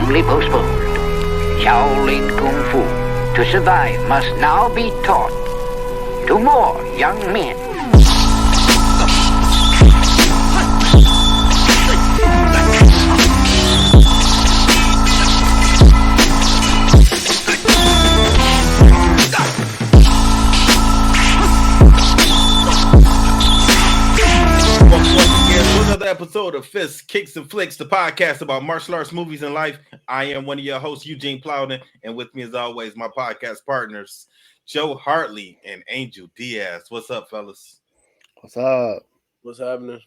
only postponed. Shaolin Kung Fu, to survive, must now be taught to more young men. Another episode of Fists, Kicks, and Flicks, the podcast about martial arts, movies, and life. I am one of your hosts, Eugene Plowden, and with me, as always, my podcast partners, Joe Hartley and Angel Diaz. What's up, fellas? What's up? What's happening?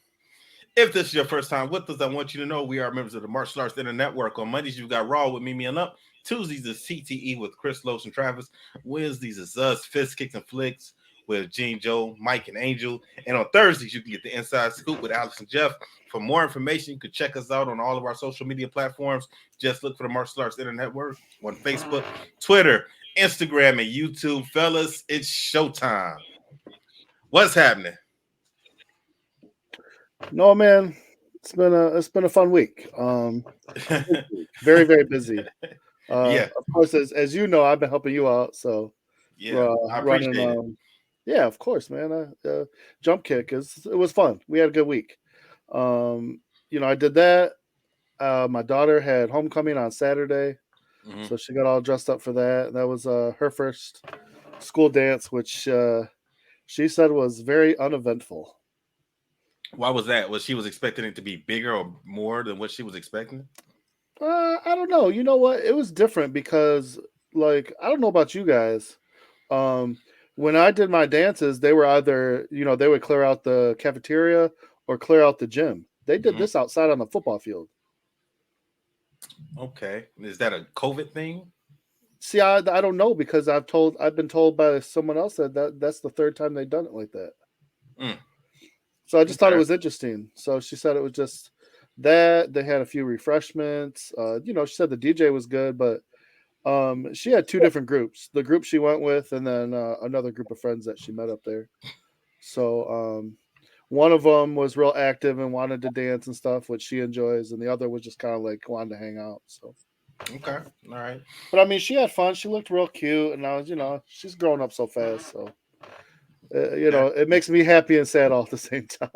If this is your first time with us, I want you to know we are members of the Martial Arts Internet Network. On Mondays, you got Raw with Mimi and Up. Tuesdays is CTE with Chris Loach and Travis. Wednesdays is us, Fists, Kicks, and Flicks with Gene, Joe, Mike, and Angel. And on Thursdays, you can get the Inside Scoop with Alex and Jeff. For more information, you can check us out on all of our social media platforms. Just look for the Martial Arts Internet Network on Facebook, Twitter, Instagram, and YouTube. Fellas, it's showtime. What's happening? No, man, it's been a fun week. Very, very busy. Yeah. Of course, as you know, I've been helping you out. So yeah, I appreciate it. Yeah, of course, man. Jump kick it was fun. We had a good week. I did that. My daughter had homecoming on Saturday, so she got all dressed up for that. That was her first school dance, which she said was very uneventful. Why was that? Was she expecting it to be bigger or more than what she was expecting? I don't know. You know what? It was different because, like, I don't know about you guys. When I did my dances, they were either, they would clear out the cafeteria or clear out the gym. They did this outside on the football field. Okay. Is that a COVID thing? See, I don't know because I've been told by someone else that's the third time they've done it like that. So I just thought it was interesting. So she said it was just that they had a few refreshments. She said the DJ was good, but she had two different groups. The group she went with, and then another group of friends that she met up there. So one of them was real active and wanted to dance and stuff, which she enjoys, and the other was just kind of like wanted to hang out. So okay, all right. But I mean, she had fun. She looked real cute, and I was, she's growing up so fast. So it makes me happy and sad all at the same time.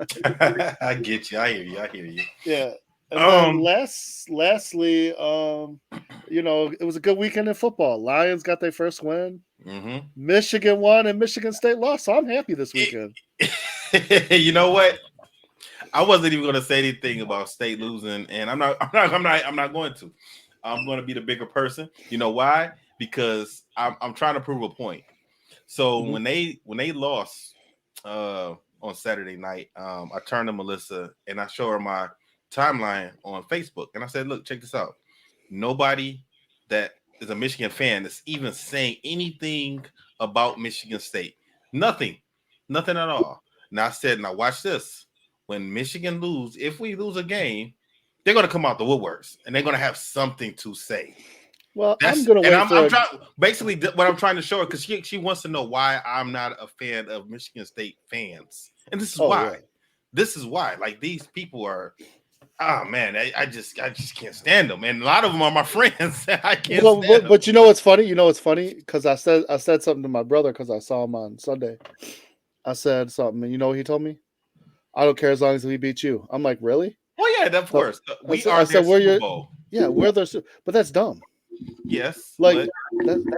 I get you. I hear you. Yeah. And lastly, it was a good weekend in football. Lions got their first win. Michigan won and Michigan State lost. So I'm happy this weekend. You know what? I wasn't even going to say anything about State losing, and I'm not going to. I'm going to be the bigger person. You know why? Because I'm trying to prove a point. So when they lost on Saturday night, I turned to Melissa and I showed her my timeline on Facebook, and I said, look, check this out. Nobody that is a Michigan fan is even saying anything about Michigan State. Nothing at all. Now I said, now watch this. When Michigan lose, if we lose a game, they're going to come out the woodworks and they're going to have something to say. Well, I'm going to basically what I'm trying to show her, because she wants to know why I'm not a fan of Michigan State fans, and this is why. Yeah. This is why. Like, these people are. Oh man, I just can't stand them, and a lot of them are my friends. I can't. Stand them. But you know what's funny? Because I said something to my brother because I saw him on Sunday. I said something, and you know what he told me? I don't care as long as we beat you. I'm like, really? Well, yeah, of course. We are their Super Bowl. Yeah, we're their. But that's dumb. Yes,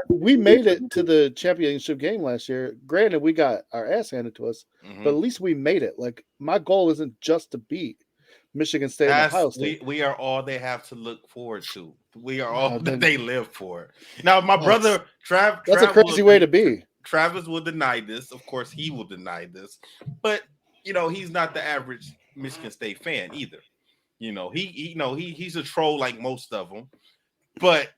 we made it to the championship game last year. Granted, we got our ass handed to us, but at least we made it. Like, my goal isn't just to beat Michigan State and Ohio State. We are all they have to look forward to. We are all that they live for. Now, my brother Trav. That's a crazy way to be. Travis will deny this. Of course, he will deny this. But he's not the average Michigan State fan either. He's a troll like most of them, but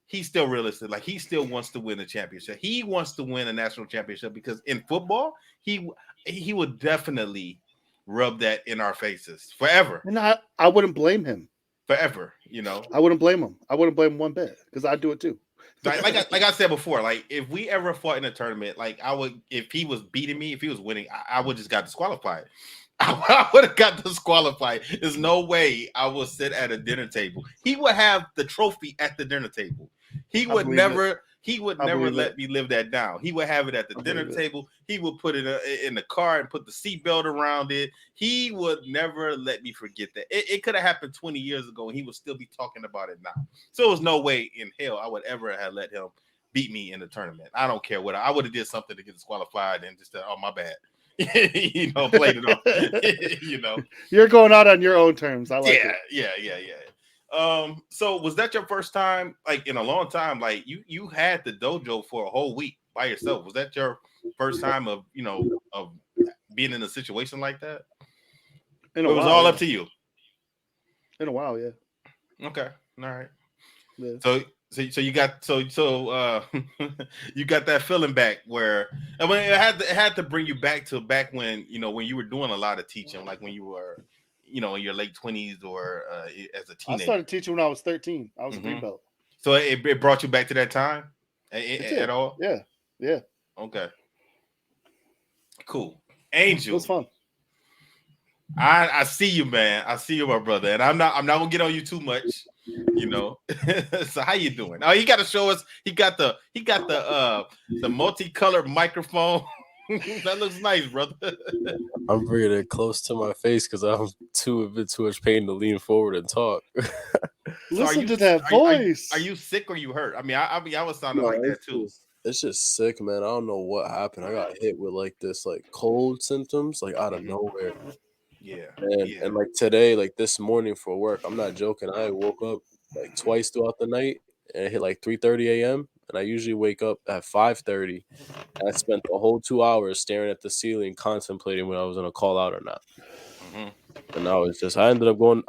he's still realistic. Like, he still wants to win a championship. He wants to win a national championship because in football, he would definitely rub that in our faces forever. And I wouldn't blame him. Forever, I wouldn't blame him. I wouldn't blame him one bit because I'd do it too. like I said before, like, if we ever fought in a tournament, like, I would, if he was beating me, if he was winning, I would just got disqualified. I would have got disqualified. There's no way I would sit at a dinner table. He would have the trophy at the dinner table. He would never let me live that down. He would have it at the dinner table. He would put it in the car and put the seatbelt around it. He would never let me forget that. It could have happened 20 years ago, and he would still be talking about it now. So there's no way in hell I would ever have let him beat me in the tournament. I don't care what I would have did something to get disqualified and just oh, my bad. Played it off. You're going out on your own terms. I like it. Yeah. So was that your first time, like in a long time? Like you had the dojo for a whole week by yourself. Was that your first time of being in a situation like that? It was all up to you. In a while, yeah. Okay. All right. Yeah. So you got you got that feeling back where I mean it had to bring you back when when you were doing a lot of teaching, like when you were in your late 20s or as a teenager. I started teaching when I was 13. I was a green belt. So it brought you back to that time at all? Yeah. Okay. Cool. Angel. It was fun. I see you, man. I see you, my brother. And I'm not gonna get on you too much, So how you doing? Oh, you gotta show us. He got the multicolored microphone. That looks nice, brother. I'm bringing it close to my face because I'm too much pain to lean forward and talk. Listen to that voice. Are you sick or you hurt? I mean, I was sounding like that too. It's just sick, man. I don't know what happened. I got hit with like this cold symptoms out of nowhere. Yeah. And like today, like this morning for work, I'm not joking. I woke up like twice throughout the night and it hit like 3:30 a.m. And I usually wake up at 5:30. And I spent the whole 2 hours staring at the ceiling, contemplating when I was gonna call out or not. And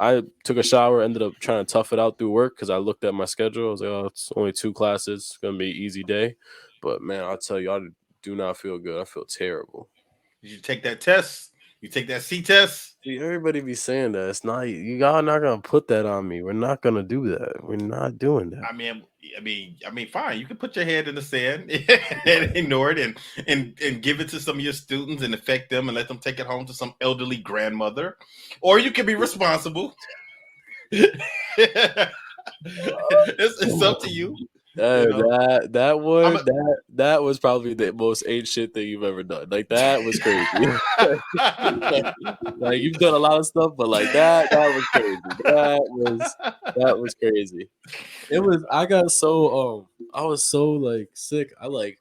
I took a shower, ended up trying to tough it out through work because I looked at my schedule. I was like, oh, it's only 2 classes. It's gonna be an easy day. But man, I'll tell you, I do not feel good. I feel terrible. Did you take that test? You take that C test? See, everybody be saying that. It's not y'all not gonna put that on me. We're not gonna do that. We're not doing that. I mean, fine. You can put your head in the sand and ignore it and give it to some of your students and affect them and let them take it home to some elderly grandmother. Or you can be responsible. It's up to you. That was probably the most ancient thing you've ever done. Like that was crazy. Like you've done a lot of stuff, but like that was crazy. That was crazy. It was. I got so I was so like sick. I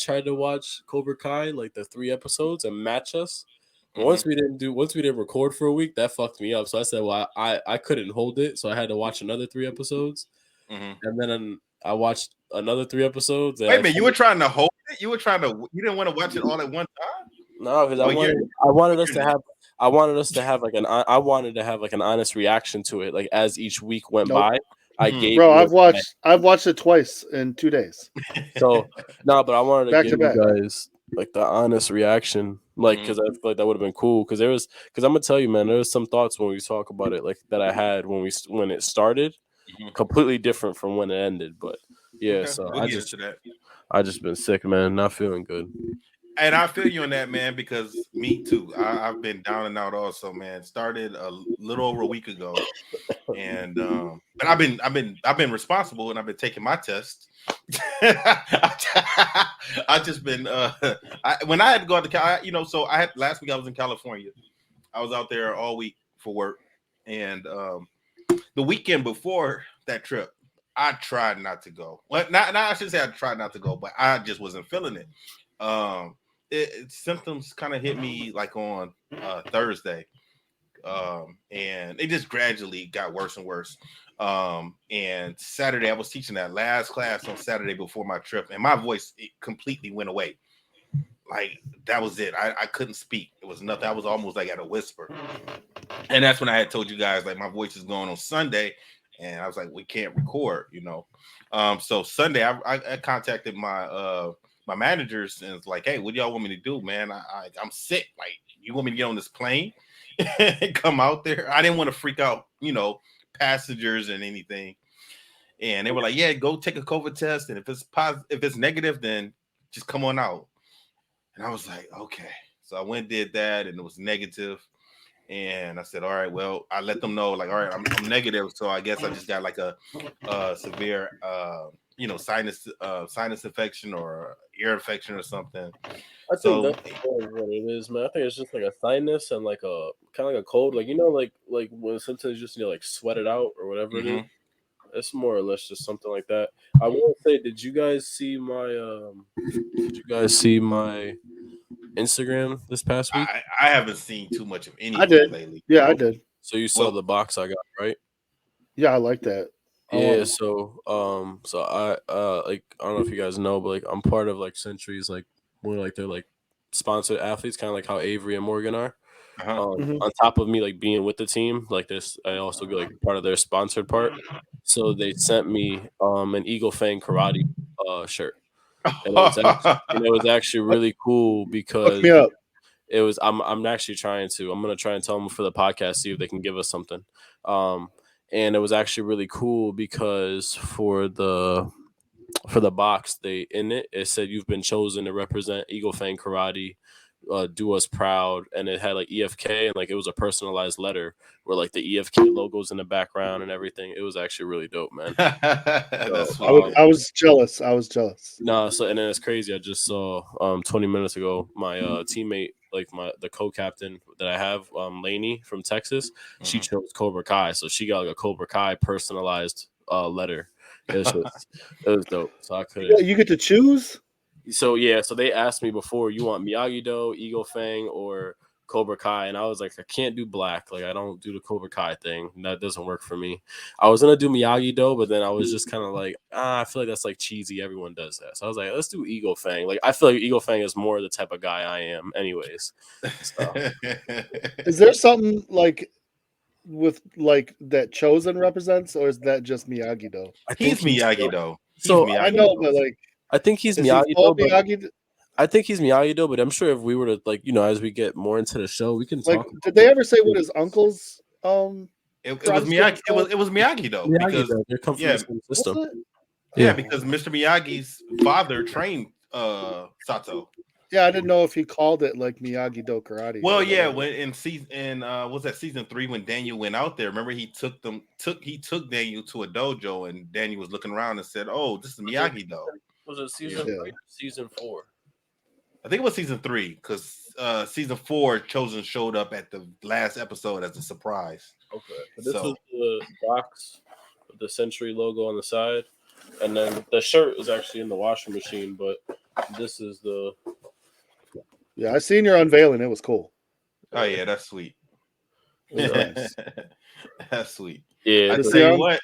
tried to watch Cobra Kai like the 3 episodes and match us. Once we didn't record for a week, that fucked me up. So I said, well, I couldn't hold it, so I had to watch another 3 episodes. And then I watched another 3 episodes. Wait a minute, you were trying to hold it? You didn't want to watch it all at one time? No, because I wanted us to have like an honest reaction to it, like as each week went by. I've watched it twice in 2 days. So but I wanted to give back. you guys like the honest reaction, like because I feel like that would have been cool. Because I'm gonna tell you, man, there was some thoughts when we talk about it, like that I had when it started. Completely different from when it ended, but yeah. Okay. So I just been sick, man, not feeling good. And I feel you on that, man, because me too. I've been down and out also, man. Started a little over a week ago, and but I've been responsible and I've been taking my test. I just been when I had to go out to so I had last week I was in California. I was out there all week for work, and the weekend before that trip, I tried not to go. Well, I shouldn't say I tried not to go, but I just wasn't feeling it. Symptoms kind of hit me like on Thursday, and it just gradually got worse and worse. And Saturday, I was teaching that last class on Saturday before my trip, and my voice completely went away. Like that was it. I couldn't speak. It was nothing. I was almost like at a whisper. And that's when I had told you guys like my voice is going on Sunday, and I was like, we can't record, So Sunday I contacted my my managers and it's like, hey, what do y'all want me to do, man? I'm sick. Like, you want me to get on this plane and come out there? I didn't want to freak out, passengers and anything. And they were like, yeah, go take a COVID test, and if it's positive, if it's negative, then just come on out. And I was like, okay. So I went and did that, and it was negative. And I said, all right, well, I let them know, like, all right, I'm negative, so I guess I just got like a severe, sinus infection or ear infection or something. I think that's what it is, man. I think it's just like a sinus and like a kind of like a cold, like like when sometimes you just like sweat it out or whatever it is. It's more or less just something like that. I will say, did you guys see my Instagram this past week? I haven't seen too much of any of it lately. Yeah, I did. So you saw the box I got, right? Yeah, I like that. Yeah, so I like I don't know if you guys know, but like I'm part of like Century's like more like they're like sponsored athletes, kind of like how Avery and Morgan are. On top of me like being with the team, like this, I also get like part of their sponsored part. So they sent me an Eagle Fang karate shirt, and it was actually really cool because Hook me up. it was. I'm actually trying to. I'm gonna try and tell them for the podcast, see if they can give us something. And it was actually really cool because for the box, it said you've been chosen to represent Eagle Fang Karate. Do us proud, and it had like EFK, and like it was a personalized letter where like the EFK logos in the background and everything. It was actually really dope, man. I was jealous. No, so and then it's crazy. I just saw 20 minutes ago my teammate, like the co-captain that I have, Lainey from Texas. She chose Cobra Kai, so she got like a Cobra Kai personalized letter. It was dope. So I could. You get to choose. So they asked me before, you want Miyagi-Do, Eagle Fang, or Cobra Kai? And I was like, I can't do black. Like, I don't do the Cobra Kai thing. That doesn't work for me. I was going to do Miyagi-Do, but then I was just kind of like, I feel like that's like cheesy. Everyone does that. So I was like, let's do Eagle Fang. Like, I feel like Eagle Fang is more the type of guy I am anyways. So. Is there something like with like that Chosen represents, or is that just Miyagi-Do? He's Miyagi-Do. I know, but like, I think he's Miyagi-Do. I think he's Miyagi-Do, but I'm sure if we were to like, as we get more into the show, we can talk. Did they ever say what his uncle's It was Miyagi. It was Miyagi-Do because they come from the same system. Yeah, because Mr. Miyagi's father trained Sato. Yeah, I didn't know if he called it like Miyagi-Do karate. Well, yeah, when in season was that season 3 when Daniel went out there? Remember, he took Daniel to a dojo, and Daniel was looking around and said, "Oh, this is Miyagi-Do." Was it season 3? Season 4? I think it was season 3 because season 4 Chosen showed up at the last episode as a surprise. Okay, this is the box with the Century logo on the side, and then the shirt is actually in the washing machine, but this is the. Yeah, I seen your unveiling. It was cool. Oh yeah, that's sweet. Nice. That's sweet. Yeah, I tell you what,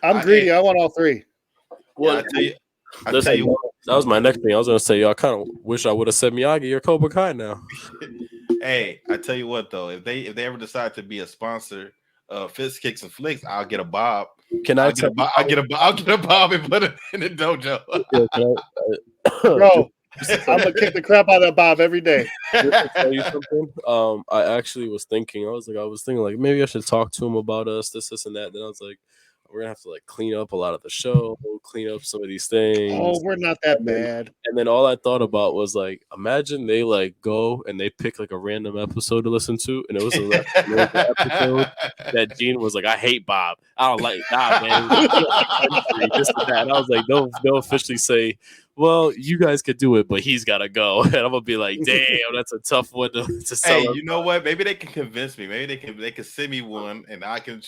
I'm greedy. I want all 3. Well, I tell you what. That was my next thing. I was gonna say, I kind of wish I would have said Miyagi or Cobra Kai now. Hey, I tell you what though, if they ever decide to be a sponsor of Fist Kicks and Flicks, I'll get a bob. I'll get a bob and put it in the dojo. Bro, I'm gonna kick the crap out of that bob every day. Tell you something. I actually was thinking. I was thinking like maybe I should talk to him about us, this and that. Then I was like, we're gonna have to like clean up a lot of the show, clean up some of these things. Oh, we're not that bad. And then all I thought about was like, imagine they like go and they pick like a random episode to listen to, and it was an episode that Gene was like, I hate Bob. I don't like man. This and that. And I was like, they'll officially say, well, you guys could do it, but he's gotta go. And I'm gonna be like, damn, that's a tough one to sell. Hey, you know what? Maybe they can convince me. Maybe they can send me one, and I can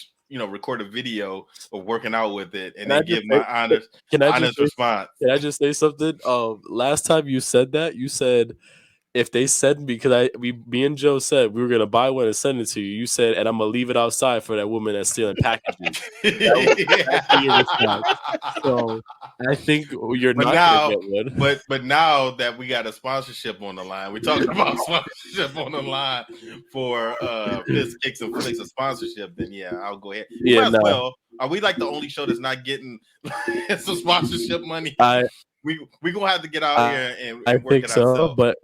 record a video of working out with it, and then give my honest response. Can I just say something? Last time you said that, you said if they send me, because me and Joe said we were gonna buy one and send it to you. You said, and I'm gonna leave it outside for that woman that's stealing packages. So I think you're not gonna get one. But now that we got a sponsorship on the line, we're talking about sponsorship on the line for Fist Kicks and Flicks of sponsorship. Then yeah, I'll go ahead. Yeah, well, are we like the only show that's not getting some sponsorship money? We gonna have to get out here and work it ourselves. But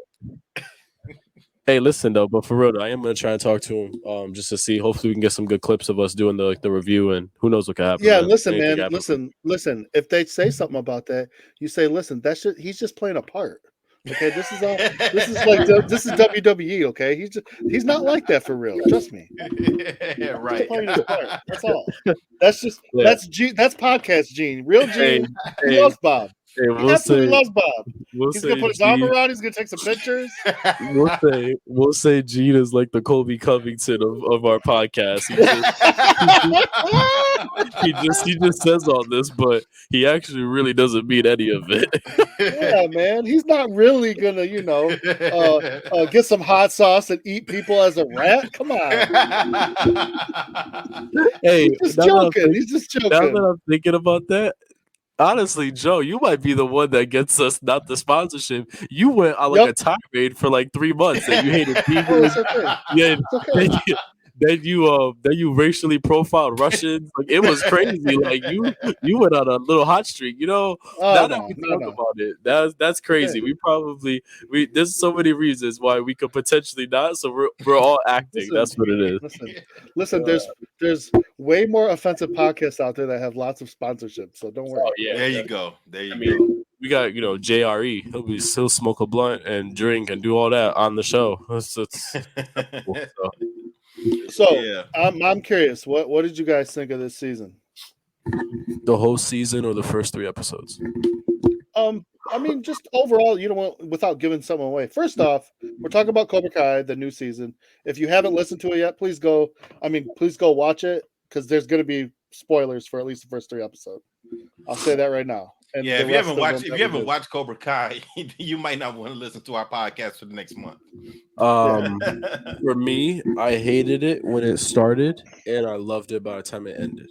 hey, listen though, but for real, I am gonna try and talk to him, just to see. Hopefully, we can get some good clips of us doing the review, and who knows what could happen. Yeah, listen, man, listen. If they say something about that, you say, listen, he's just playing a part. Okay, this is WWE. Okay, he's not like that for real. Trust me. Right. Playing his part. That's all. That's Yeah. that's podcast Gene. Real Gene. He Hey, loves Bob. hey, He absolutely loves Bob. we'll He's say gonna put his arm Gene, around. He's gonna take some pictures. we'll say Gene is like the Kobe Covington of our podcast. He just says all this, but he actually really doesn't mean any of it. Yeah, man. He's not really gonna, get some hot sauce and eat people as a rat. Come on. Hey, He's just joking. He's just now joking. that I'm thinking about that, honestly, Joe, you might be the one that gets us not the sponsorship. You went on like a tirade for like 3 months that you hated people. Oh, it's okay. Yeah, It's okay. then you racially profiled Russians. Like it was crazy. Like you went on a little hot streak. Now that we talk about it, that's crazy. Okay. There's so many reasons why we could potentially not. So we're all acting. That's what it is. Listen. There's way more offensive podcasts out there that have lots of sponsorships. So don't worry. Oh, yeah, there you go. Go. We got JRE. He'll smoke a blunt and drink and do all that on the show. Cool. So I'm curious. What did you guys think of this season? The whole season or the first 3 episodes? I mean, just overall, without giving someone away. First off, we're talking about Cobra Kai, the new season. If you haven't listened to it yet, please go watch it because there's going to be spoilers for at least the first 3 episods. I'll say that right now. And if you haven't watched Cobra Kai, you might not want to listen to our podcast for the next month. For me, I hated it when it started, and I loved it by the time it ended.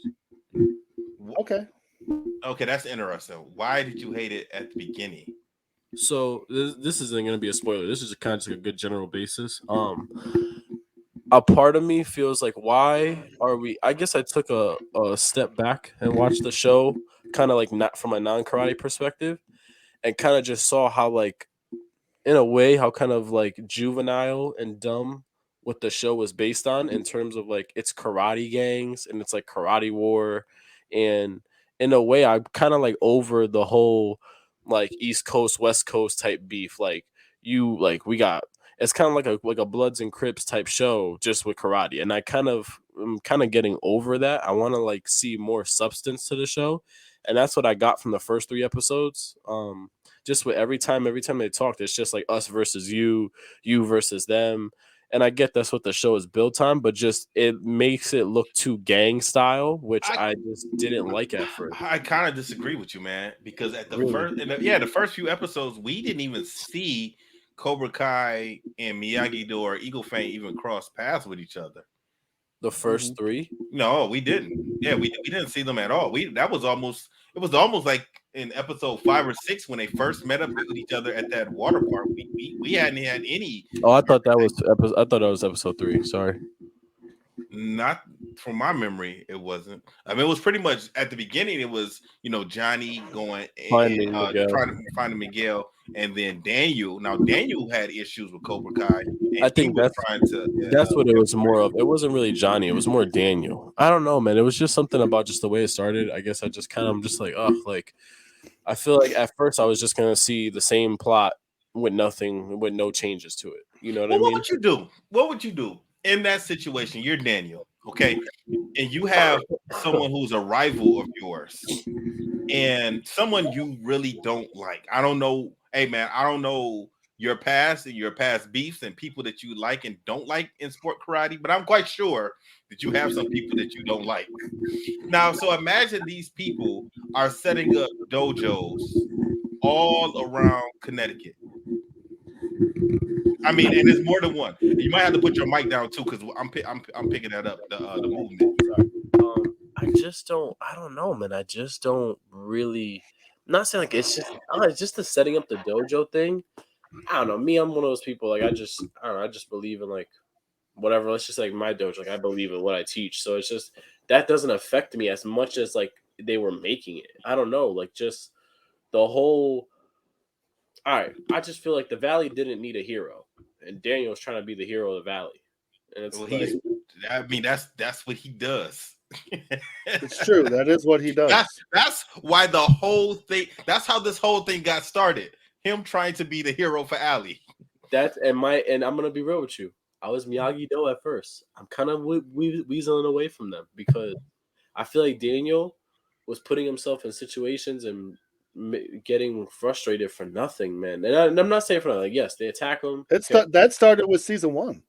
Okay, that's interesting. Why did you hate it at the beginning? So this isn't going to be a spoiler. This is kind of like a good general basis. A part of me feels like, why are we? I guess I took a step back and watched the show, kind of like not from a non-karate perspective, and kind of just saw how, like, in a way, how kind of like juvenile and dumb what the show was based on in terms of like it's karate gangs and it's like karate war, and in a way, I'm kind of like over the whole like East Coast West Coast type beef. Like we got. It's kind of like a Bloods and Crips type show, just with karate, and I'm kind of getting over that. I want to like see more substance to the show, and that's what I got from the first 3 episodes. Just with every time they talked, it's just like us versus you versus them, and I get that's what the show is built on, but just it makes it look too gang style, which I just didn't like at first. I kind of disagree with you, man, because at the first few episodes, we didn't even see Cobra Kai and Miyagi-Do or Eagle Fang even cross paths with each other. The first 3? No, we didn't. Yeah, we didn't see them at all. It was almost like in episode 5 or 6 when they first met up with each other at that water park. We hadn't had any. Oh, I thought that was episode 3. Sorry. Not from my memory, it wasn't. I mean, it was pretty much at the beginning. It was Johnny going and trying to find Miguel, and then Daniel. Now Daniel had issues with Cobra Kai. I think that's what it was more of. It wasn't really Johnny. It was more Daniel. I don't know, man. It was just something about just the way it started. I guess I'm just like, like I feel like at first I was just gonna see the same plot with no changes to it. You know what I mean? What would you do in that situation? You're Daniel, okay, and you have someone who's a rival of yours, and someone you really don't like. I don't know. Hey, man, I don't know your past and your past beefs and people that you like and don't like in sport karate, but I'm quite sure that you have some people that you don't like. Now, so imagine these people are setting up dojos all around Connecticut. I mean, and there's more than one. You might have to put your mic down too, because I'm picking that up. The movement. I don't know, man. I just don't really. I'm not saying like it's just the setting up the dojo thing. I don't know. Me, I'm one of those people. Like I just believe in like whatever. Let's just like my dojo. Like I believe in what I teach. So it's just that doesn't affect me as much as like they were making it. I don't know. Like just the whole. All right, I just feel like the Valley didn't need a hero, and Daniel was trying to be the hero of the Valley. And it's that's what he does. It's true. That is what he does. That's why the whole thing. That's how this whole thing got started. him trying to be the hero for Allie. And I'm gonna be real with you. I was Miyagi-Do at first. I'm kind of weaseling away from them because I feel like Daniel was putting himself in situations and getting frustrated for nothing, man. And I'm not saying for nothing. Like, yes, they attack him. That started with season 1.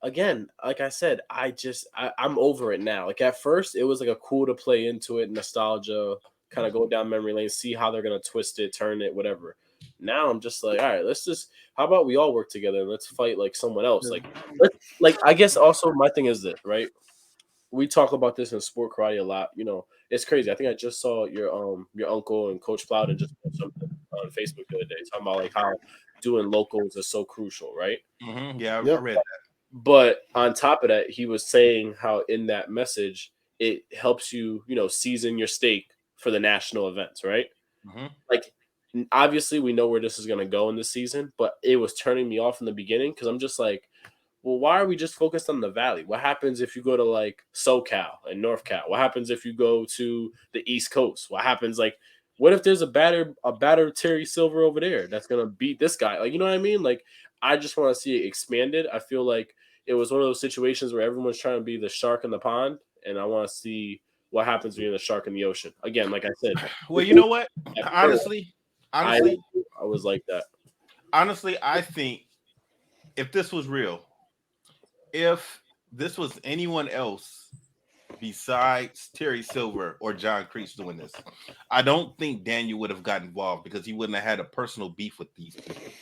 Again, like I said, I'm over it now. Like at first, it was like a cool to play into it, nostalgia, kind of go down memory lane, see how they're gonna twist it, turn it, whatever. Now I'm just like, all right, how about we all work together and let's fight like someone else. Like I guess also my thing is this, right? We talk about this in sport karate a lot. You know, it's crazy. I think I just saw your uncle and Coach Plowden just put something on Facebook the other day talking about like how doing locals is so crucial, right? Mm-hmm. Yeah, I read that. But on top of that, he was saying how in that message it helps you, season your steak for the national events, right? Mm-hmm. Like, obviously, we know where this is going to go in this season, but it was turning me off in the beginning because I'm just like, well, why are we just focused on the Valley? What happens if you go to like SoCal and North Cal? What happens if you go to the East Coast? What happens what if there's a batter Terry Silver over there that's gonna beat this guy? Like, you know what I mean? Like, I just want to see it expanded. I feel like it was one of those situations where everyone's trying to be the shark in the pond, and I want to see what happens when you're the shark in the ocean. Again, like I said. Well, you know what? Honestly, I was like that. Honestly, I think if this was real, if this was anyone else besides Terry Silver or John Kreese doing this, I don't think Daniel would have gotten involved because he wouldn't have had a personal beef with these people.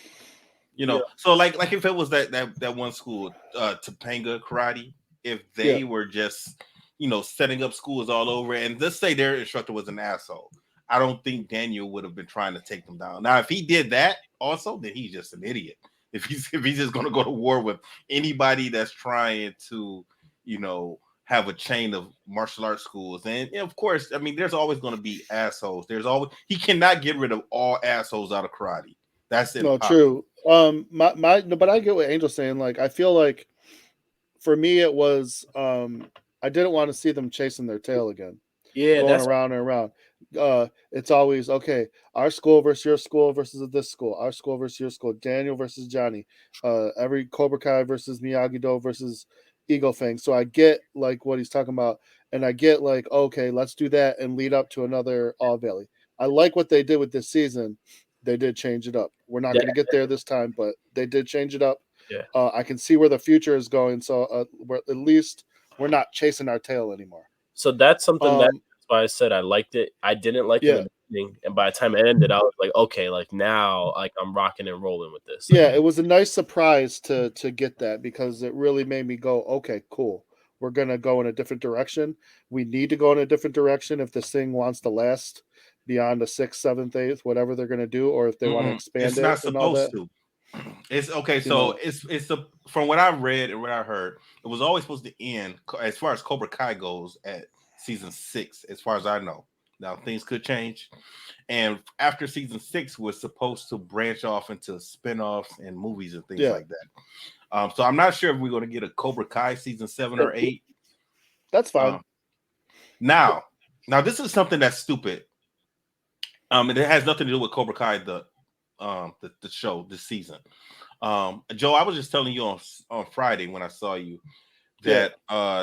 So like if it was that one school, Topanga Karate, if they were just setting up schools all over, and let's say their instructor was an asshole, I don't think Daniel would have been trying to take them down. Now, if he did that also, then he's just an idiot. If he's just going to go to war with anybody that's trying to, have a chain of martial arts schools, and of course, I mean, there's always going to be assholes. He cannot get rid of all assholes out of karate. That's it. No, true. But I get what Angel's saying. Like, I feel like for me, it was I didn't want to see them chasing their tail again. Yeah, going around and around. It's always okay. Our school versus your school versus this school. Our school versus your school. Daniel versus Johnny. Every Cobra Kai versus Miyagi-Do versus Eagle Fang. So I get like what he's talking about, and I get like, okay, let's do that and lead up to another All Valley. I like what they did with this season. They did change it up. We're not going to get there this time, but they did change it up. Yeah. I can see where the future is going. So we're at least we're not chasing our tail anymore. So that's something that's why I said I liked it. I didn't like it in the beginning, and by the time it ended, I was like, okay, like now, like I'm rocking and rolling with this. Yeah, it was a nice surprise to get that because it really made me go, okay, cool. We're gonna go in a different direction. We need to go in a different direction if this thing wants to last beyond the 6th, 7th, 8th, whatever they're gonna do, or if they want to expand it's it. Not and all supposed that. to. It's okay. So it's from what I read and what I heard, it was always supposed to end as far as Cobra Kai goes at season 6, as far as I know. Now things could change, and after season 6, we're supposed to branch off into spin-offs and movies and things like that. So I'm not sure if we're going to get a Cobra Kai season 7 or 8. That's fine. Now this is something that's stupid. It has nothing to do with Cobra Kai, the show this season. Joe, I was just telling you on Friday when I saw you that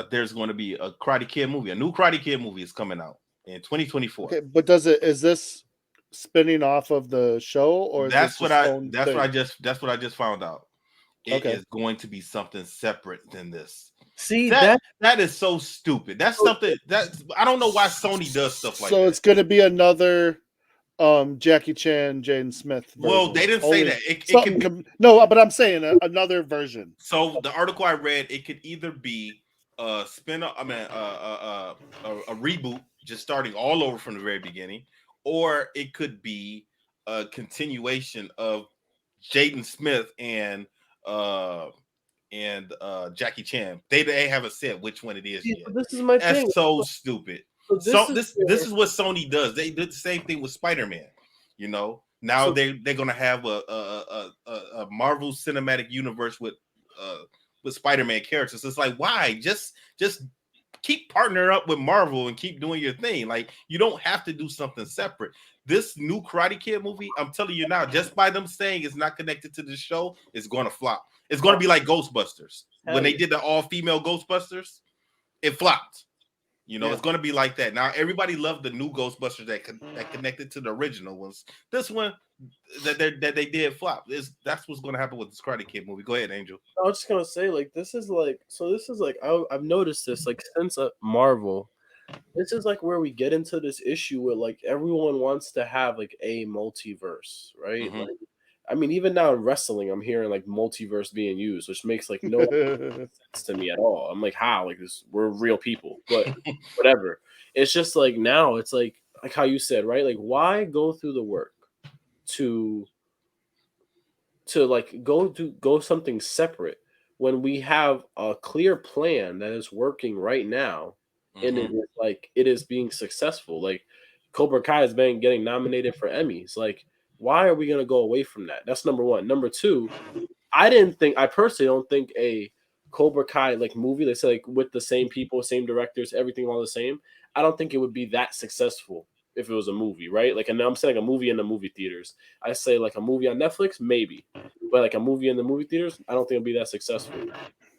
there's going to be a Karate Kid movie. A new Karate Kid movie is coming out in 2024. Okay, but is this spinning off of the show, or that's what I just found out. It is going to be something separate than this. See, that is so stupid. That's something that I don't know why Sony does stuff like that. So it's going to be another Jackie Chan, Jaden Smith version. Well, they didn't say that. It could no, but I'm saying another version. So the article I read, it could either be a spin-off, a reboot, just starting all over from the very beginning, or it could be a continuation of Jaden Smith and Jackie Chan. They haven't said which one it is yet. This is my thing. That's so stupid. So this is what Sony does. They did the same thing with Spider-Man. Now they're gonna have a Marvel Cinematic Universe with Spider-Man characters. It's like, why? Just keep partnering up with Marvel and keep doing your thing. Like, you don't have to do something separate. This new Karate Kid movie, I'm telling you now, just by them saying it's not connected to the show, it's going to flop. It's going to be like Ghostbusters. When they did the all-female Ghostbusters, it flopped. You know, it's going to be like that. Now, everybody loved the new Ghostbusters that connected to the original ones. This one that they did flop. That's what's going to happen with this Karate Kid movie. Go ahead, Angel. I was just gonna say, like, this is like I've noticed this, like, since Marvel. This is like where we get into this issue where, like, everyone wants to have like a multiverse, right? Mm-hmm. Like, I mean, even now in wrestling, I'm hearing like multiverse being used, which makes like no sense to me at all. I'm like, how? Like, this, we're real people, but whatever. It's just like now, it's like how you said, right? Like, why go through the work to like go something separate when we have a clear plan that is working right now, and it is like it is being successful. Like, Cobra Kai has been getting nominated for Emmys. Like, why are we gonna go away from that? That's number one. Number two, I personally don't think a Cobra Kai like movie, let's say, like, with the same people, same directors, everything all the same, I don't think it would be that successful if it was a movie, right? Like, and I'm saying like a movie in the movie theaters. I say like a movie on Netflix, maybe, but like a movie in the movie theaters, I don't think it'll be that successful.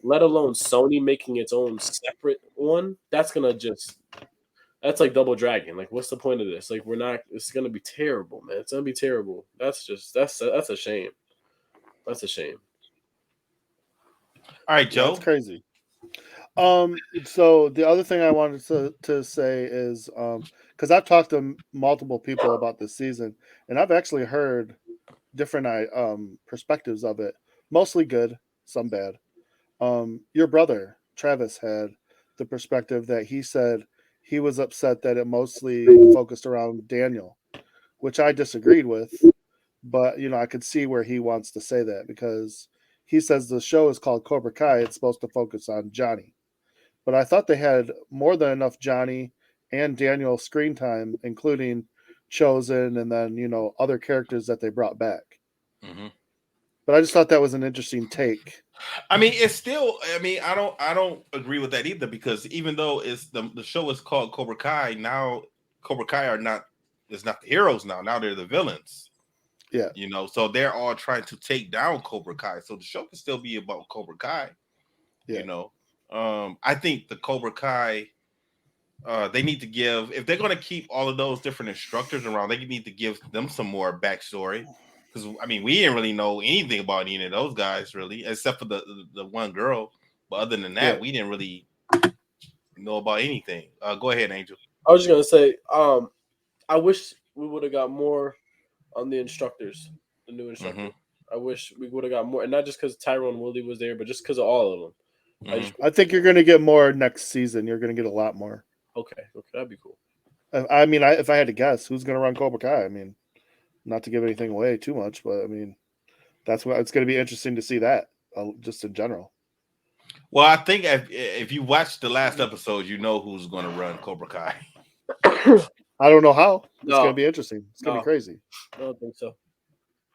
Let alone Sony making its own separate one. That's like Double Dragon. Like, what's the point of this? Like, it's gonna be terrible, man. It's gonna be terrible. That's a shame. That's a shame. All right, Joe. That's crazy. So the other thing I wanted to say is, because I've talked to multiple people about this season, and I've actually heard different perspectives of it, mostly good, some bad. Your brother Travis had the perspective that he said he was upset that it mostly focused around Daniel, which I disagreed with, but I could see where he wants to say that, because he says the show is called Cobra Kai, it's supposed to focus on Johnny. But I thought they had more than enough Johnny and Daniel screen time, including Chosen and then, other characters that they brought back. Mm-hmm. But I just thought that was an interesting take. I mean, it's still. I mean, I don't agree with that either, because even though it's the show is called Cobra Kai, now Cobra Kai is not the heroes now. Now they're the villains. Yeah. So they're all trying to take down Cobra Kai. So the show can still be about Cobra Kai. Yeah. I think the Cobra Kai, they need to give, if they're going to keep all of those different instructors around, they need to give them some more backstory. Because, I mean, we didn't really know anything about any of those guys, really, except for the one girl. But other than that, we didn't really know about anything. Go ahead, Angel. I was just going to say, I wish we would have got more on the instructors, the new instructor. Mm-hmm. I wish we would have got more, and not just because Tyrone Woodley was there, but just because of all of them. Mm-hmm. I think you're going to get more next season. You're going to get a lot more. Okay, that'd be cool. I mean, if I had to guess, who's going to run Cobra Kai? I mean, not to give anything away too much, but I mean, that's what it's going to be interesting to see that, just in general. Well, I think if you watch the last episode, you know who's going to run Cobra Kai. I don't know how. It's going to be interesting. It's going to be crazy. I don't think so.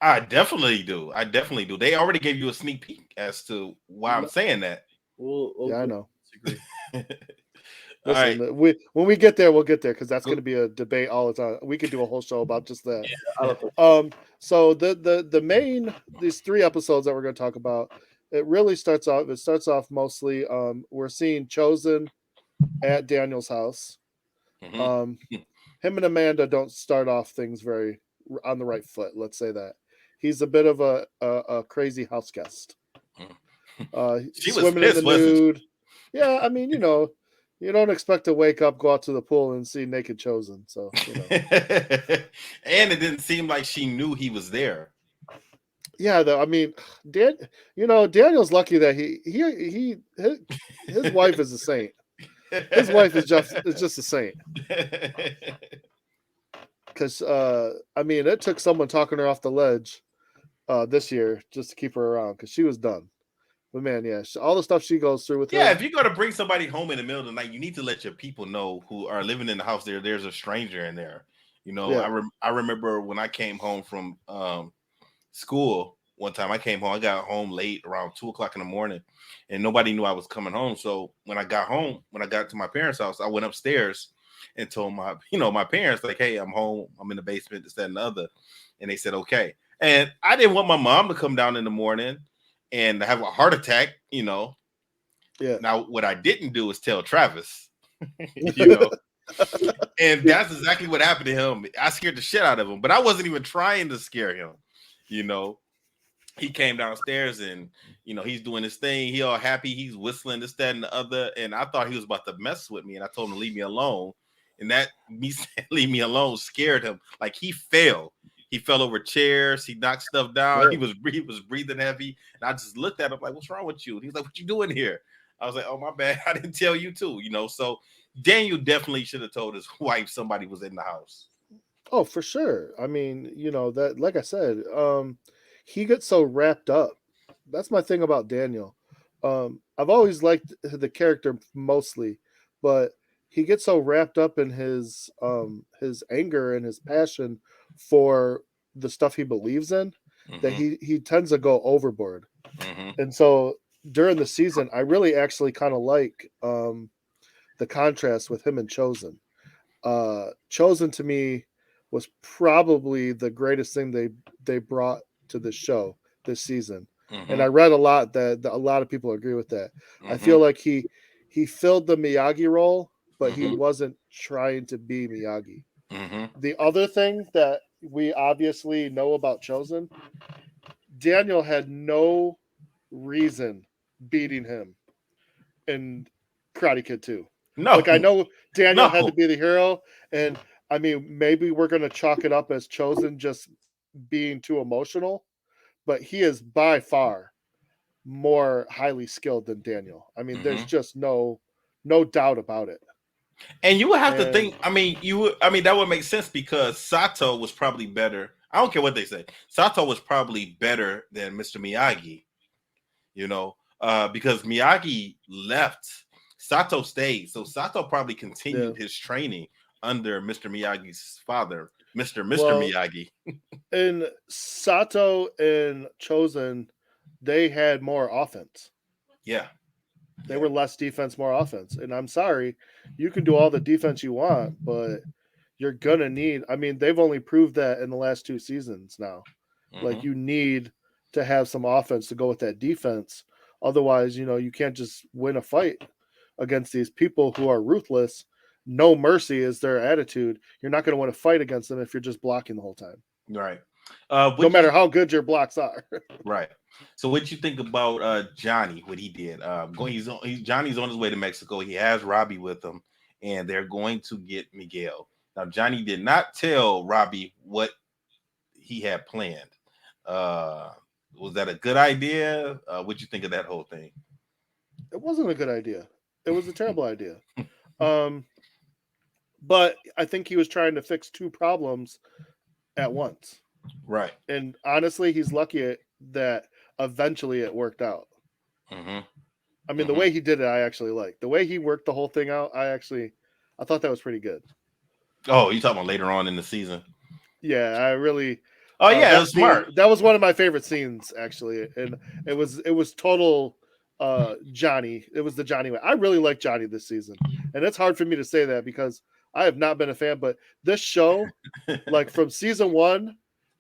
I definitely do. They already gave you a sneak peek as to why I'm saying that. Yeah, I know. Listen, right. When we get there, we'll get there, because that's going to be a debate all the time. We could do a whole show about just that. Yeah, so the main, these 3 episodes that we're going to talk about, it really starts off mostly, we're seeing Chosen at Daniel's house. Mm-hmm. Him and Amanda don't start off things very on the right foot. Let's say that he's a bit of a crazy house guest. She swimming was pissed, in the nude. Yeah, I mean, you don't expect to wake up, go out to the pool, and see naked Chosen. So, and it didn't seem like she knew he was there. Yeah, though. I mean, Daniel's lucky that his wife is a saint. His wife is just a saint. Because I mean, it took someone talking her off the ledge this year just to keep her around, because she was done. But man, yeah, all the stuff she goes through with him. Yeah, if you're gonna bring somebody home in the middle of the night, you need to let your people know who are living in the house. There's a stranger in there. I remember when I came home from school one time I came home. I got home late, around 2 o'clock in the morning, and nobody knew I was coming home. So when I got home, when I got to my parents' house, I went upstairs and told my parents, like, "Hey, I'm home. I'm in the basement, this, that, and the other." And they said, "Okay." And I didn't want my mom to come down in the morning and have a heart attack. Yeah. Now, what I didn't do is tell Travis, you know. And that's exactly what happened to him. I scared the shit out of him, but I wasn't even trying to scare him. He came downstairs and he's doing his thing. He all happy. He's whistling this, that, and the other. And I thought he was about to mess with me. And I told him to leave me alone. And that me saying leave me alone scared him. Like he fell. He fell over chairs. He knocked stuff down. Sure. He was breathing heavy. And I just looked at him like, "What's wrong with you?" And he's like, "What you doing here?" I was like, "Oh, my bad. I didn't tell you too." So Daniel definitely should have told his wife somebody was in the house. Oh, for sure. I mean, that, like I said, he gets so wrapped up. That's my thing about Daniel. I've always liked the character mostly, but he gets so wrapped up in his anger and his passion for the stuff he believes in that he tends to go overboard. And so during the season, I really actually kind of like the contrast with him and Chosen. Chosen to me was probably the greatest thing they brought to the show this season. And I read a lot that a lot of people agree with that. I feel like he filled the Miyagi role, but he wasn't trying to be Miyagi. The other thing that we obviously know about Chosen, Daniel had no reason beating him in Karate Kid 2. No. Like, I know Daniel had to No. be the hero, and I mean, maybe we're going to chalk it up as Chosen just being too emotional, but he is by far more highly skilled than Daniel. I mean, there's just no doubt about it. And you would have to think, that would make sense because Sato was probably better. I don't care what they say. Sato was probably better than Mr. Miyagi, because Miyagi left. Sato stayed. So Sato probably continued his training under Mr. Miyagi's father, Mr. Miyagi. And Sato and Chosen, they had more offense. Yeah. They were less defense, more offense. And I'm sorry, you can do all the defense you want, but you're going to need, I mean, they've only proved that in the last 2 seasons now. Like, you need to have some offense to go with that defense. Otherwise, you can't just win a fight against these people who are ruthless. No mercy is their attitude. You're not going to want to fight against them if you're just blocking the whole time. Right. No matter how good your blocks are. Right. So what you think about Johnny, what he did? Johnny's on his way to Mexico. He has Robbie with him, and they're going to get Miguel. Now, Johnny did not tell Robbie what he had planned. Was that a good idea? What'd you think of that whole thing? It wasn't a good idea. It was a terrible idea. But I think he was trying to fix 2 problems at once. Right. And honestly, he's lucky that eventually it worked out. I mean, the way he did it, I actually liked. The way he worked the whole thing out, I thought that was pretty good. Oh, you talking about later on in the season? Yeah, I really. Oh yeah, that was smart. That was one of my favorite scenes, actually, and it was total Johnny. It was the Johnny way. I really like Johnny this season, and it's hard for me to say that because I have not been a fan. But this show, like from season 1,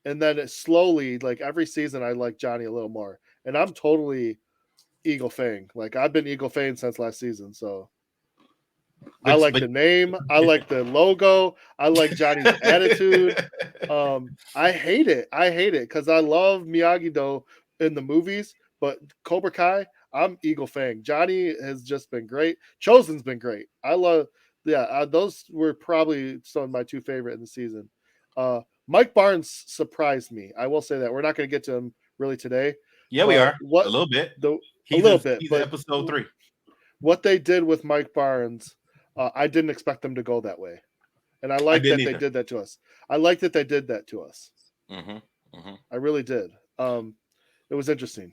and then it slowly, like every season, I like Johnny a little more, and I'm totally Eagle Fang. Like I've been Eagle Fang since last season, so. I like the name. I like the logo. I like Johnny's attitude. I hate it. Because I love Miyagi-Do in the movies, but Cobra Kai, I'm Eagle Fang. Johnny has just been great. Chosen's been great. I love, those were probably some of my 2 favorite in the season. Mike Barnes surprised me. I will say that. We're not going to get to him really today. Yeah, we are. A little bit. He's but episode 3. What they did with Mike Barnes, I didn't expect them to go that way. And I like that they did that to us. I like that they did that to us. I really did. It was interesting.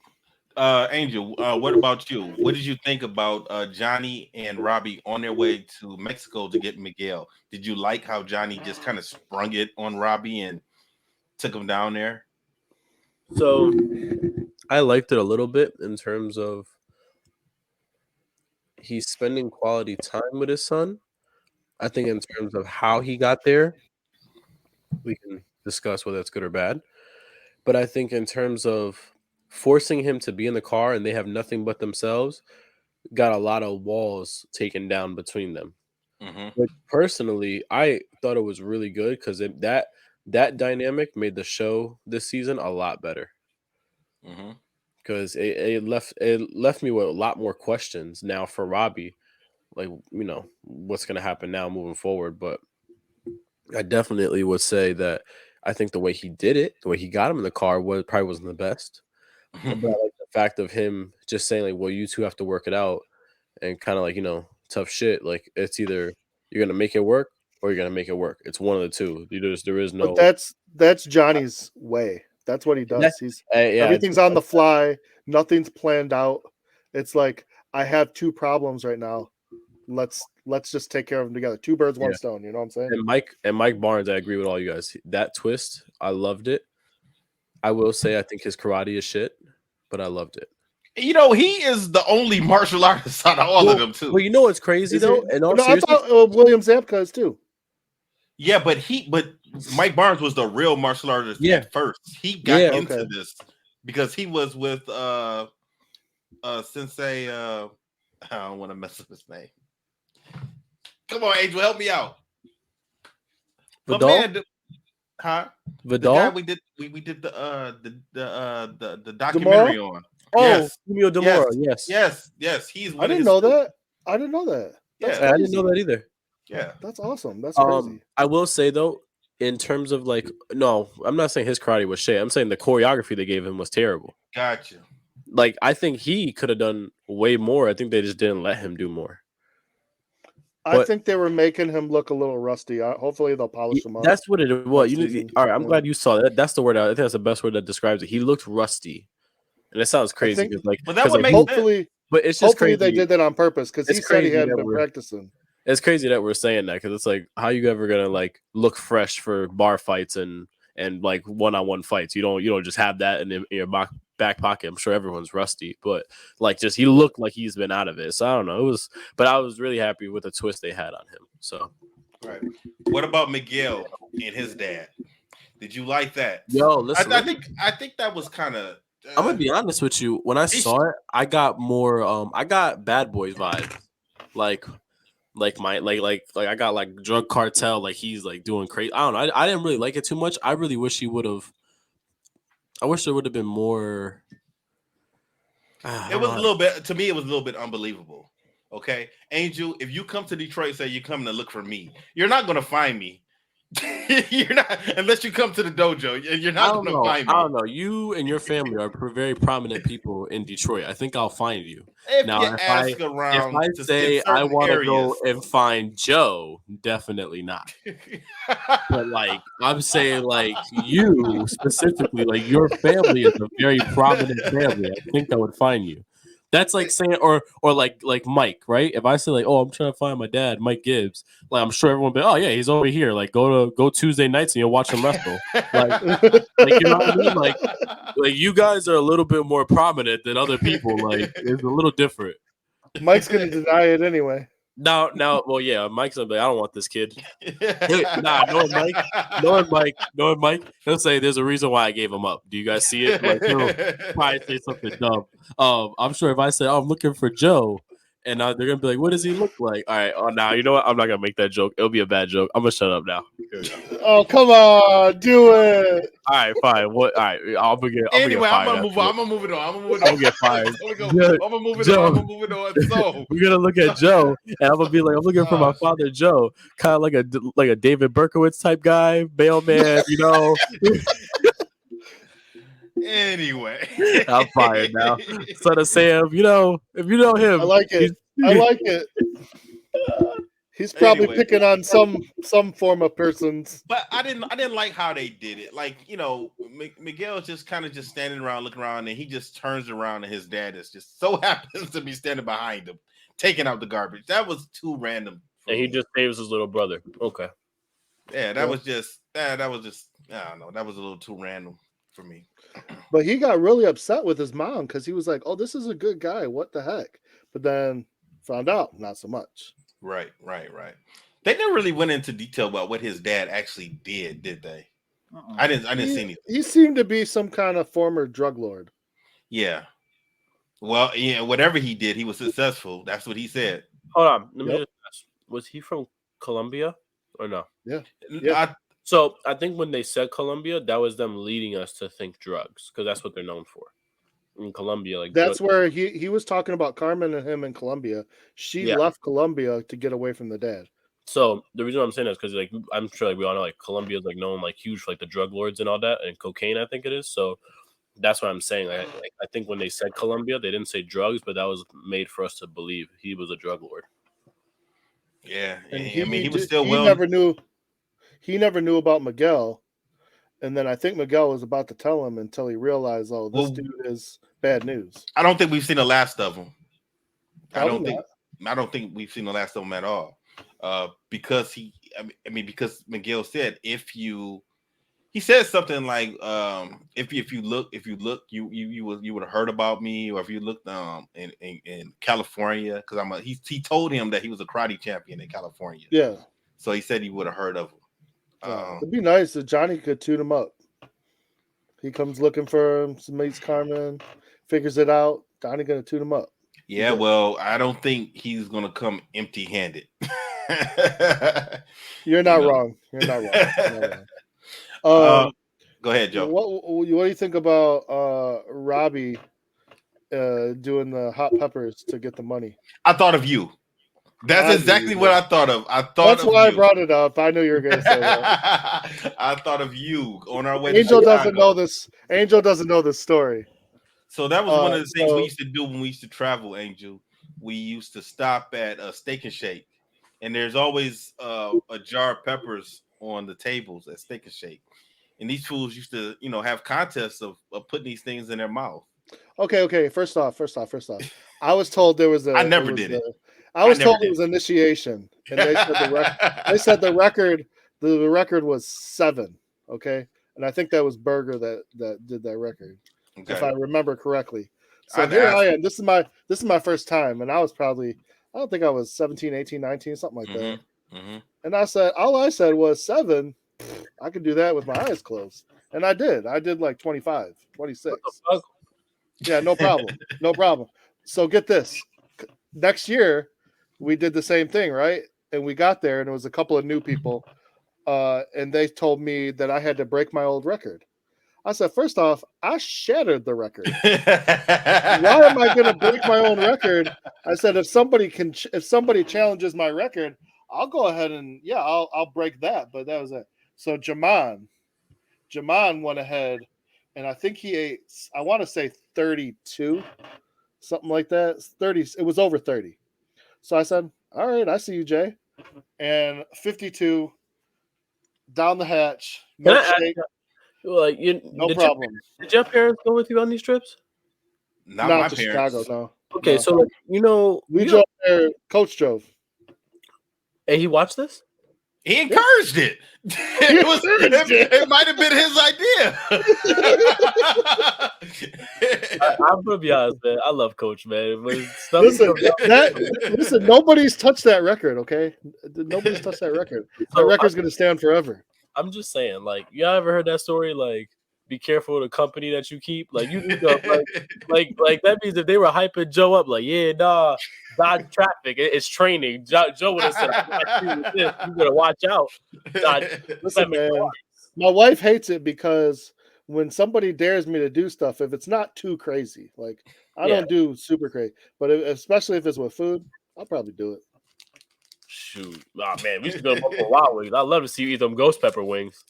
Angel, what about you? What did you think about Johnny and Robbie on their way to Mexico to get Miguel? Did you like how Johnny just kind of sprung it on Robbie and took him down there? So I liked it a little bit in terms of he's spending quality time with his son. I think in terms of how he got there, we can discuss whether it's good or bad. But I think in terms of forcing him to be in the car and they have nothing but themselves, got a lot of walls taken down between them. Mm-hmm. But personally, I thought it was really good because that dynamic made the show this season a lot better. Mm-hmm. Because it left me with a lot more questions now for Robbie, like what's going to happen now moving forward. But I definitely would say that I think the way he did it, the way he got him in the car, probably wasn't the best. But I like the fact of him just saying like, "Well, you two have to work it out," and kind of like tough shit. Like it's either you're gonna make it work or you're gonna make it work. It's one of the two. There is no. But that's Johnny's way. That's what he does. He's everything's on the fly. Nothing's planned out. It's like I have two problems right now. Let's just take care of them together. Two birds, one stone. You know what I'm saying? And Mike Barnes, I agree with all you guys. That twist, I loved it. I will say I think his karate is shit, but I loved it. He is the only martial artist out of all of them too. Well, you know what's crazy though? And I thought William Zabka is too. Yeah, but Mike Barnes was the real martial artist at first. He got into this because he was with Sensei. I don't want to mess up his name. Come on, Angel, help me out. Vidal? Vidal? The guy we did the documentary DeMora? on. Oh, yes. Emilio DeMora. Yes. He's. I didn't know that. I didn't know that. I didn't know that either. Yeah, that's awesome. That's crazy. I will say though, in terms of no, I'm not saying his karate was shit. I'm saying the choreography they gave him was terrible. Gotcha. Like I think he could have done way more. I think they just didn't let him do more. I think they were making him look a little rusty. Hopefully they'll polish him up. That's what it was. All right, I'm glad you saw that. That's the word. I think that's the best word that describes it. He looked rusty, and it sounds crazy because but that would make hopefully. But it's just hopefully crazy. They did that on purpose because he said he hadn't been practicing. It's crazy that we're saying that because it's like, how you ever gonna look fresh for bar fights and one-on-one fights? You don't just have that in your back pocket. I'm sure everyone's rusty, but he looked like he's been out of it. So I don't know. But I was really happy with the twist they had on him. So, right. What about Miguel and his dad? Did you like that? Yo, listen. I think that was kind of. I'm gonna be honest with you. When I saw it, I got more. I got Bad Boys vibes, I got drug cartel. He's doing crazy. I don't know. I didn't really like it too much. I really wish he would have. I wish there would have been more. It was a little bit. To me, it was a little bit unbelievable. Okay, Angel, if you come to Detroit, say you're coming to look for me, you're not gonna find me. You're not, unless you come to the dojo. You're not going to find me. I don't know. You and your family are very prominent people in Detroit. I think I'll find you. If I say I want to go and find Joe, definitely not. But I'm saying you specifically, your family is a very prominent family. I think I would find you. That's like saying, or like Mike, right? If I say oh, I'm trying to find my dad, Mike Gibbs, I'm sure everyone will be, oh yeah, he's over here. Go Tuesday nights and you'll watch him wrestle. You know what I mean? You guys are a little bit more prominent than other people. It's a little different. Mike's gonna deny it anyway. Now, well, yeah, Mike's gonna be like, I don't want this kid. Knowing Mike, he'll say there's a reason why I gave him up. Do you guys see it? He'll probably say something dumb. I'm sure if I say, I'm looking for Joe, and they're gonna be like, what does he look like? All right, now you know what? I'm not gonna make that joke. It'll be a bad joke. I'm gonna shut up now. Oh, come on, do it. All right, fine. What? All right, I'm gonna move on. I'm gonna move it on. I'm gonna get fired. I'm gonna move it on. So we're gonna look at Joe, and I'm gonna be like, I'm looking for my father, Joe, kind of like a David Berkowitz type guy, mailman, Anyway, I'm fired now. Son of Sam, if you know him, I like it. He's probably picking on some form of persons. But I didn't like how they did it. Miguel's just kind of just standing around, looking around, and he just turns around, and his dad is just so happens to be standing behind him, taking out the garbage. That was too random. And he just saves his little brother. Okay. Yeah, that was just I don't know. That was a little too random for me. But he got really upset with his mom because he was like, "Oh, this is a good guy. What the heck?" But then found out not so much. Right. They never really went into detail about what his dad actually did they? I didn't see anything. He seemed to be some kind of former drug lord. Yeah. Well, yeah, whatever he did, he was successful. That's what he said. Hold on. Let me just ask. Was he from Colombia or no? Yeah. So I think when they said Colombia, that was them leading us to think drugs because that's what they're known for. In Colombia, like that's where he was talking about Carmen and him in Colombia. She left Colombia to get away from the dad. So the reason I'm saying that is because like I'm sure like we all know like Colombia is like known like huge for like the drug lords and all that and cocaine I think it is. So that's what I'm saying. Like, I think when they said Colombia, they didn't say drugs, but that was made for us to believe he was a drug lord. Yeah, and he was still He never knew about Miguel, and then I think Miguel was about to tell him until he realized, oh, this dude is bad news. I don't think we've seen the last of him. I don't think we've seen the last of him at all. Because because Miguel said he said something like if you look you would have heard about me, or if you looked in California, because he told him that he was a karate champion in California. Yeah. So he said he would have heard of him. It'd be nice if Johnny could tune him up. He comes looking for him, meets Carmen, figures it out. Johnny gonna tune him up. Yeah, well, I don't think he's gonna come empty-handed. You're not wrong. You're not wrong. Go ahead, Joe. What do you think about Robbie doing the hot peppers to get the money? I thought of you. That's exactly what I thought of. That's why I brought it up. I knew you were going to say that. I thought of you on our way. Angel doesn't know this. Angel doesn't know this story. So that was one of the things we used to do when we used to travel, Angel. We used to stop at a Steak and Shake, and there's always a jar of peppers on the tables at Steak and Shake. And these fools used to, have contests of putting these things in their mouth. Okay. First off, I was told there was I never did it. I was told it was initiation, and they said the record was 7. Okay, and I think that was Berger that did that record, if I remember correctly. So here I am. This is my first time, and I was probably, I don't think I was 17, 18, 19, something like that. Mm-hmm. And all I said was 7. I could do that with my eyes closed, and I did. I did like 25, 26. Yeah, no problem. So get this. Next year, we did the same thing, right? And we got there, and it was a couple of new people, and they told me that I had to break my old record. I said, first off, I shattered the record. Why am I going to break my own record? I said, if somebody challenges my record, I'll go ahead and I'll break that. But that was it. So Jaman went ahead, and I think he ate, I want to say 32, something like that. 30. It was over 30. So I said, all right, I see you, Jay. And 52 down the hatch. No problem. Did your parents go with you on these trips? Not my to parents. Chicago, no. Okay, no. So we drove there. Coach drove. And he watched this? He encouraged it. It might have been his idea. I'm gonna be honest, man. I love Coach, man. Listen, nobody's touched that record, okay? Nobody's touched that record. That record's gonna stand forever. I'm just saying, like, y'all ever heard that story? Like, be careful of the company that you keep. Like, you need to, like that means if they were hyping Joe up, like, dodge traffic. It's training. Joe would have said, you gotta watch out. Listen, man, my wife hates it because when somebody dares me to do stuff, if it's not too crazy, like I don't do super crazy, but especially if it's with food, I'll probably do it. Shoot, man, we should go for Wild Wings. I'd love to see you eat them ghost pepper wings.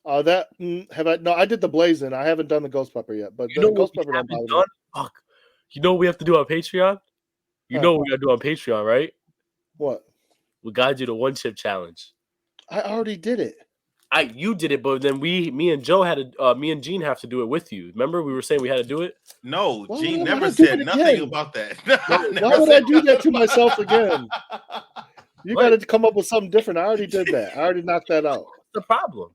I did the blazing. I haven't done the ghost pepper yet, but the ghost pepper don't bother me. Fuck. You know what we have to do on Patreon? You know what we gotta do on Patreon, right? What? We gotta do the 1 chip challenge. I already did it. You did it, but then me and Joe had to. Me and Gene have to do it with you. Remember, we were saying we had to do it. No, Gene never said nothing about that. Why would I do that to myself again? You got to come up with something different. I already did that. I already knocked that out. What's the problem?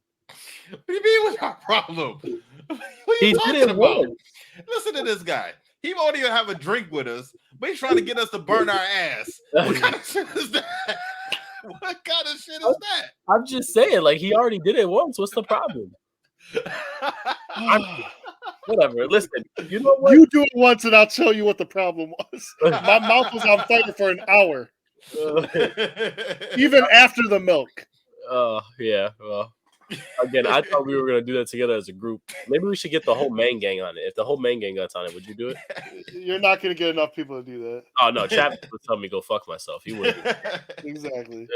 What do you mean? What's our problem? What are He you did talking it about? once. Listen to this guy. He won't even have a drink with us, but he's trying to get us to burn our ass. What kind of shit is that? What kind of shit is that? I'm just saying, like, he already did it once. What's the problem? Whatever. Listen, you know what? You do it once, and I'll tell you what the problem was. My mouth was on fire for an hour, even after the milk. Yeah. Well, again, I thought we were gonna do that together as a group. Maybe we should get the whole main gang on it. If the whole main gang got on it, would you do it? You're not going to get enough people to do that. Oh no, Chapman would tell me go fuck myself. He would. Exactly.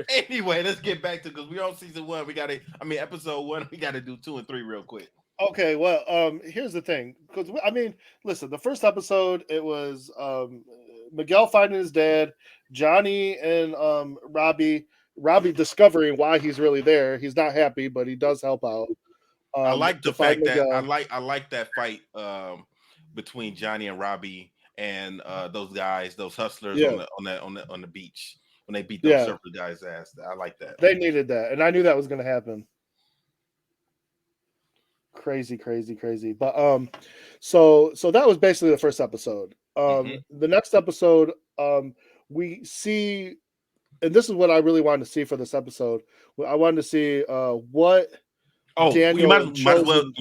Anyway, let's get back to, because we're on season 1. Episode 1. We got to do 2 and 3 real quick. Okay, well, here's the thing. Because listen, the first episode, it was Miguel finding his dad, Johnny and Robbie discovering why he's really there. He's not happy, but he does help out. I like the fact that Miguel. I like that fight between Johnny and Robbie and those guys, those hustlers on the beach when they beat those surfer guys' ass. I like that. They needed that, and I knew that was going to happen. Crazy. But so that was basically the first episode. The next episode, we see, and this is what I really wanted to see for this episode. I wanted to see what. Oh, Daniel you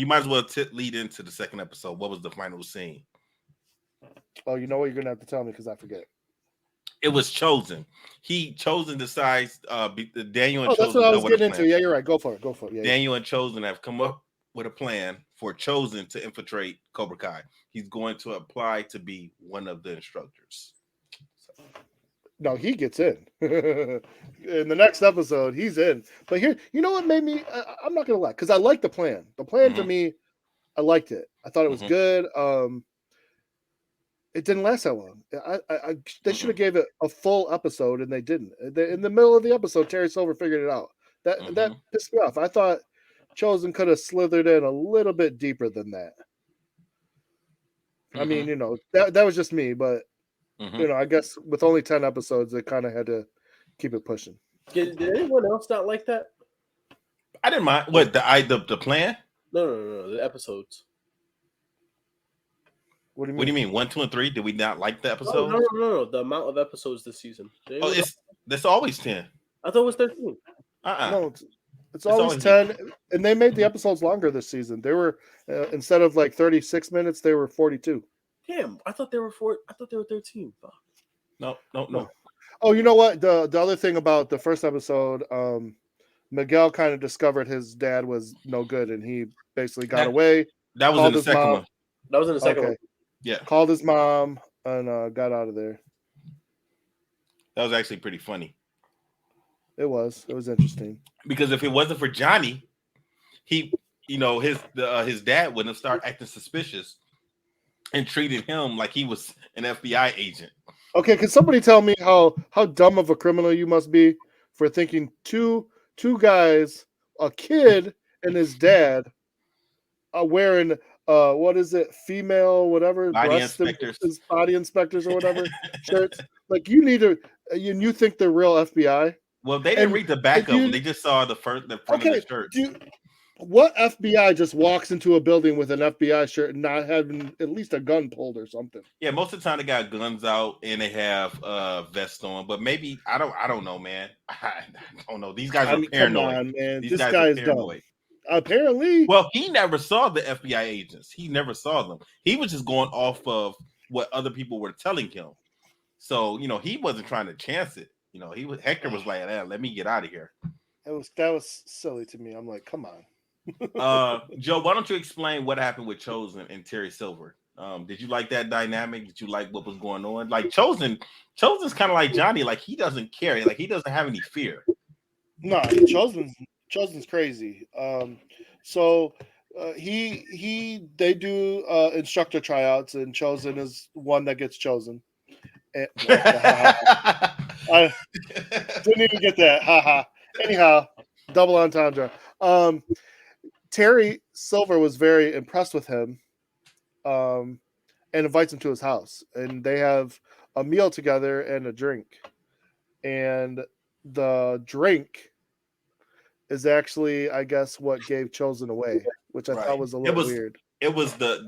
might as well lead into the second episode. What was the final scene? Oh, you know what? You're gonna have to tell me because I forget. It was Chosen. Chosen decides. Daniel and Chosen. That's what I was getting into. Yeah, you're right. Go for it. Yeah, Daniel and Chosen have come up with a plan for Chosen to infiltrate Cobra Kai. He's going to apply to be one of the instructors. No, he gets in. In the next episode, he's in. But here, you know what made me? I'm not gonna lie, because I like the plan. The plan to me, I liked it. I thought it was good. It didn't last that long. They should have gave it a full episode, and they didn't. In the middle of the episode, Terry Silver figured it out. That pissed me off. I thought Chosen could have slithered in a little bit deeper than that. I mean, that was just me, but. I guess with only 10 episodes, they kind of had to keep it pushing. Did anyone else not like that? I didn't mind. What, the plan? No, the episodes. What do you mean? What do you mean? 1, 2, and 3? Did we not like the episodes? No. The amount of episodes this season. That's always 10. I thought it was 13. No, it's always 10. And they made the episodes longer this season. They were instead of like 36 minutes, they were 42. Damn, I thought they were 13. Fuck. No. Oh, you know what? The other thing about the first episode, Miguel kind of discovered his dad was no good, and he basically got away. That was in the second one. That was in the second one. Yeah. Called his mom and got out of there. That was actually pretty funny. It was interesting. Because if it wasn't for Johnny, his dad wouldn't have started acting suspicious and treated him like he was an FBI agent. Okay, can somebody tell me how dumb of a criminal you must be for thinking two guys, a kid and his dad, are wearing what is it, female whatever body inspectors or whatever shirts? Like you need to, you think they're real FBI? Well, they didn't read the back of them. They just saw the front of the shirt. What FBI just walks into a building with an FBI shirt and not having at least a gun pulled or something? Yeah, most of the time they got guns out and they have vests on. But maybe I don't know, man. I don't know. These guys are paranoid. Come on, man. These this guys guy are is paranoid. Dumb. Apparently. Well, he never saw the FBI agents. He never saw them. He was just going off of what other people were telling him. So he wasn't trying to chance it. Hector was like, "Let me get out of here." That was silly to me. I'm like, come on. Joe, why don't you explain what happened with Chosen and Terry Silver? Did you like that dynamic? Did you like what was going on? Like Chosen's kind of like Johnny, like he doesn't care, like he doesn't have any fear. No, Chosen's crazy. They do instructor tryouts, and Chosen is one that gets chosen. I didn't even get that. Haha. Anyhow, double entendre. Terry Silver was very impressed with him, and invites him to his house, and they have a meal together and a drink. And the drink is actually, I guess, what gave Chosen away, which I thought was a little weird. It was the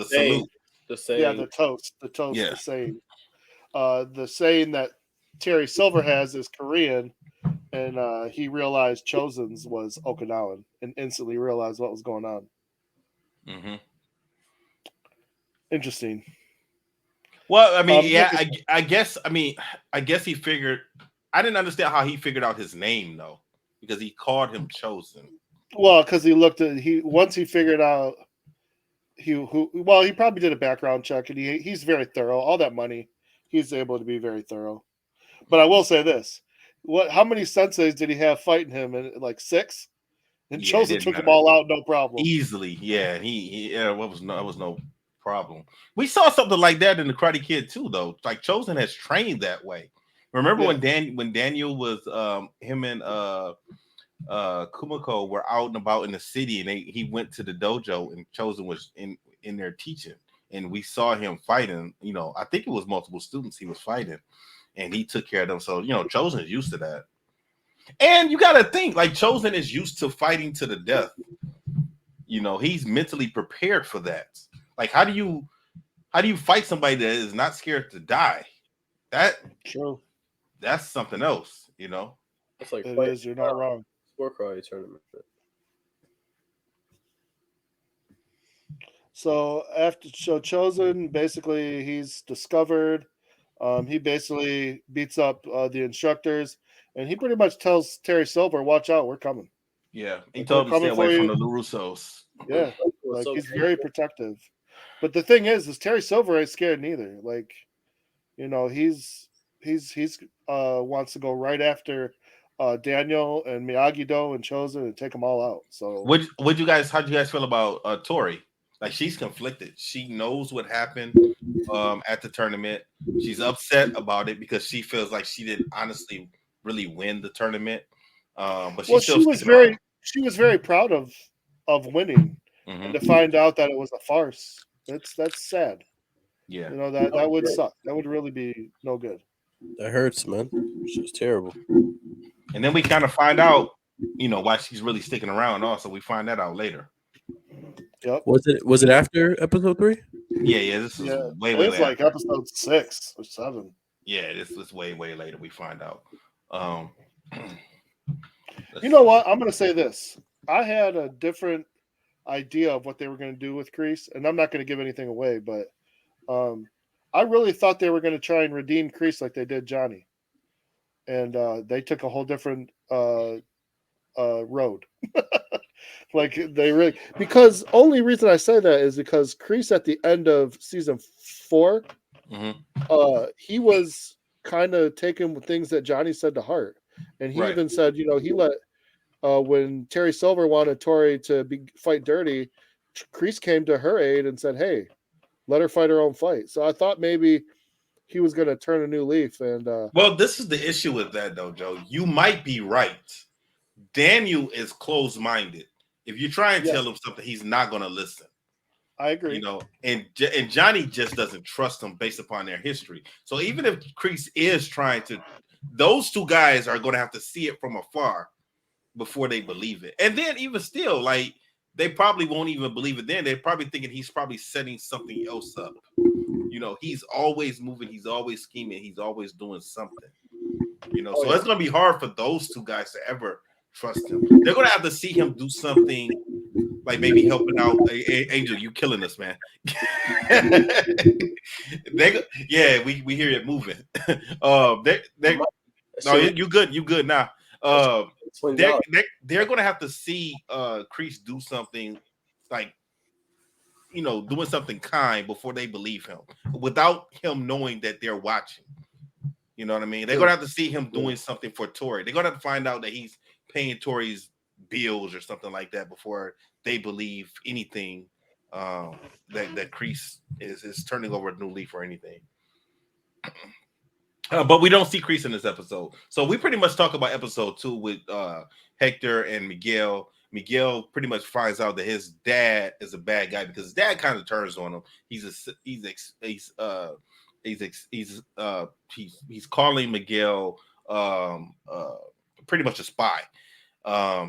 saying, salute. the saying. Yeah, the toast, Yeah. the saying. The saying that Terry Silver has is Korean, and he realized Chosen's was Okinawan and instantly realized what was going on. Mm-hmm. Interesting. Well, I mean, I guess he figured. I didn't understand how he figured out his name though, because he called him Chosen. Well, because once he figured out he probably did a background check, and he's very thorough. All that money, he's able to be very thorough. But I will say this: how many senseis did he have fighting him? And like 6, and Chosen took them all out, no problem, easily. Yeah, was no problem. We saw something like that in the Karate Kid too, though. Like Chosen has trained that way. Remember when Daniel was him and Kumiko were out and about in the city, and he went to the dojo, and Chosen was in there teaching, and we saw him fighting. You know, I think it was multiple students he was fighting, and he took care of them. So Chosen is used to that. And you got to think like Chosen is used to fighting to the death. He's mentally prepared for that. Like, how do you fight somebody that is not scared to die? That's something else. It's like it is. You're not wrong. Sport karate tournament. So Chosen, basically, he's discovered. He basically beats up the instructors, and he pretty much tells Terry Silver, "Watch out, we're coming." Yeah, he told him to stay away from the LaRussos. Yeah, like he's very protective. But the thing is Terry Silver ain't scared neither. Like, he's wants to go right after Daniel and Miyagi-Do and Chosen and take them all out. So, how'd you guys feel about Tori? Like, she's conflicted. She knows what happened at the tournament. She's upset about it because she feels like she didn't honestly really win the tournament. But she was very proud of winning, and to find out that it was a farce. That's sad. Yeah, that would suck. That would really be no good. That hurts, man. She's terrible. And then we kind of find out, why she's really sticking around. Also, we find that out later. Yep. Was it after episode 3? Yeah. This is way later. Like episode 6 or 7. Yeah, this was way later. We find out. You know what? I'm going to say this. I had a different idea of what they were going to do with Kreese, and I'm not going to give anything away, but I really thought they were going to try and redeem Kreese like they did Johnny, and they took a whole different road. Like they really, because only reason I say that is because Kreese at the end of season 4, he was kind of taking things that Johnny said to heart, and he even said, he let when Terry Silver wanted Tori to fight dirty, Kreese came to her aid and said, "Hey, let her fight her own fight." So I thought maybe he was going to turn a new leaf. And well, this is the issue with that, though, Joe. You might be right. Daniel is closed-minded. If you try and tell him something, he's not going to listen. I agree. And Johnny just doesn't trust him based upon their history. So even if Kreese is trying to, those two guys are going to have to see it from afar before they believe it. And then even still, like, they probably won't even believe it then. They're probably thinking he's probably setting something else up. He's always moving. He's always scheming. He's always doing something. So it's going to be hard for those two guys to ever trust him. They're going to have to see him do something, like maybe helping out. Angel, you killing us, man. We hear it moving. No, you good. You good now. They're going to have to see Kreese do something like, doing something kind before they believe him, without him knowing that they're watching. You know what I mean? They're going to have to see him doing something for Tori. They're going to have to find out that he's paying Tori's bills or something like that before they believe anything that Kreese is turning over a new leaf or anything. But we don't see Kreese in this episode. So we pretty much talk about episode 2 with Hector and Miguel. Miguel pretty much finds out that his dad is a bad guy because his dad kind of turns on him. He's calling Miguel pretty much a spy.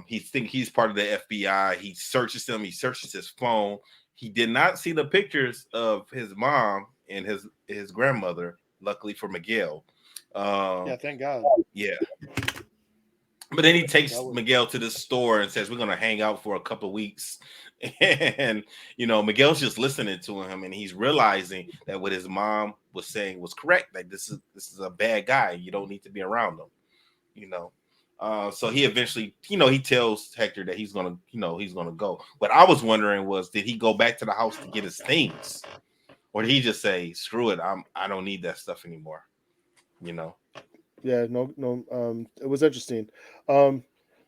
He think he's part of the FBI. He searches him. He searches his phone. He did not see the pictures of his mom and his grandmother. Luckily for Miguel. Yeah, thank God. Yeah. But then he takes Miguel to the store and says, "We're gonna hang out for a couple of weeks." And Miguel's just listening to him, and he's realizing that what his mom was saying was correct. Like this is a bad guy. You don't need to be around him. So he eventually, he tells Hector that he's gonna go. What I was wondering was, did he go back to the house to get his things, or did he just say, "Screw it, I don't need that stuff anymore"? Yeah, no. It was interesting.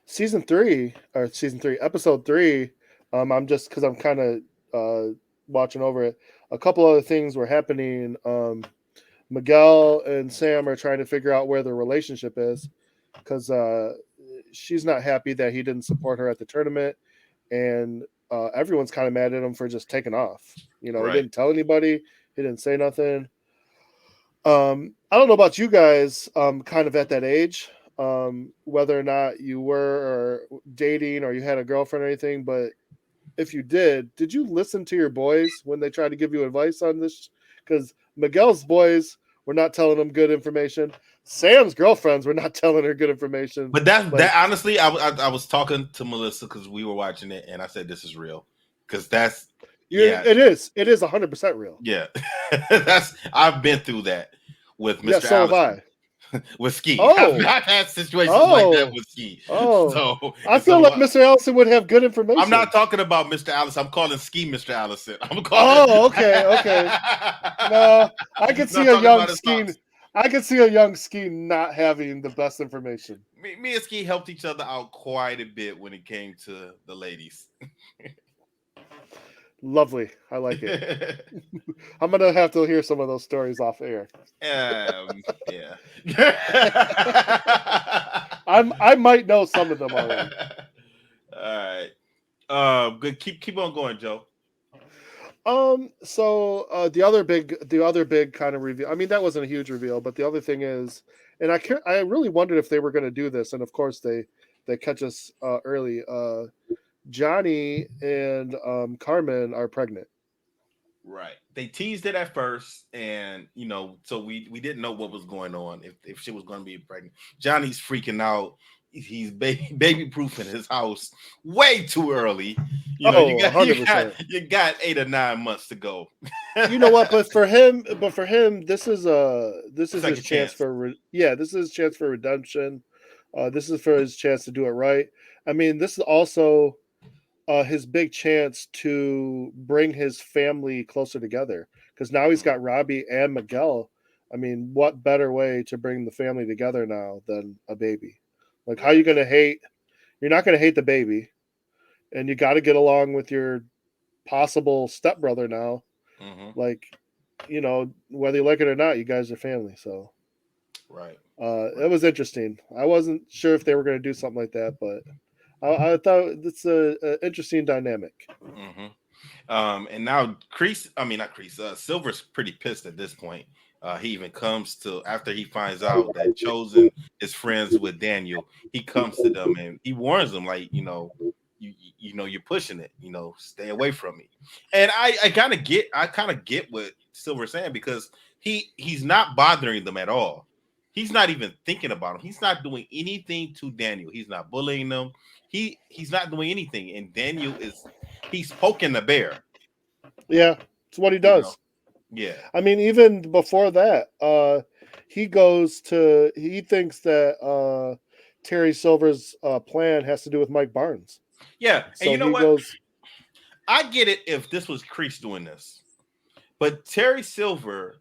Season 3, episode 3. I'm just because I'm kind of watching over it. A couple other things were happening. Miguel and Sam are trying to figure out where their relationship is because she's not happy that he didn't support her at the tournament, and everyone's kind of mad at him for just taking off. Right. He didn't tell anybody. He didn't say nothing. I don't know about you guys, kind of at that age, whether or not you were dating or you had a girlfriend or anything, but if you did you listen to your boys when they tried to give you advice on this? Because Miguel's boys were not telling him good information. Sam's girlfriends were not telling her good information. But that honestly, I was talking to Melissa because we were watching it, and I said, "This is real," because it is 100% real. Yeah, I've been through that with Mr. Yeah, so have I. With Ski. Oh. I've had situations like that with Ski. Oh, so I feel like Mr. Allison would have good information. I'm not talking about Mr. Allison. I'm calling Ski Mr. Allison. Okay. No, I can see a young Ski. I can see a young Ski not having the best information. Me and Ski helped each other out quite a bit when it came to the ladies. Lovely. I like it. I'm going to have to hear some of those stories off air. Yeah. I might know some of them already. All right. Good. Keep on going, Joe. So the other big kind of reveal. I mean, that wasn't a huge reveal, but the other thing is, and I really wondered if they were going to do this, and of course they catch us early. Johnny and Carmen are pregnant. Right. They teased it at first, and so we didn't know what was going on, if she was going to be pregnant. Johnny's freaking out. He's baby proofing his house way too early. You got 8 or 9 months to go. You know what? But for him, this is his chance for this is his chance for redemption. This is for his chance to do it right. I mean, this is also his big chance to bring his family closer together, because now he's got Robbie and Miguel. I mean, what better way to bring the family together now than a baby? Like, how are you going to hate? You're not going to hate the baby, and you got to get along with your possible stepbrother now. Mm-hmm. Like, whether you like it or not, you guys are family. So, right. It was interesting. I wasn't sure if they were going to do something like that, but I thought it's an interesting dynamic. Mm-hmm. And now Silver's pretty pissed at this point. He even comes to, after he finds out that Chosen is friends with Daniel, he comes to them and he warns them, like, you're pushing it, stay away from me. And I kind of get what Silver's saying, because he's not bothering them at all. He's not even thinking about him. He's not doing anything to Daniel. He's not bullying them. He's not doing anything. And Daniel he's poking the bear. Yeah, it's what he does. Yeah. I mean, even before that, he thinks that Terry Silver's plan has to do with Mike Barnes. Yeah. So and you know what? I get it if this was Kreese doing this. But Terry Silver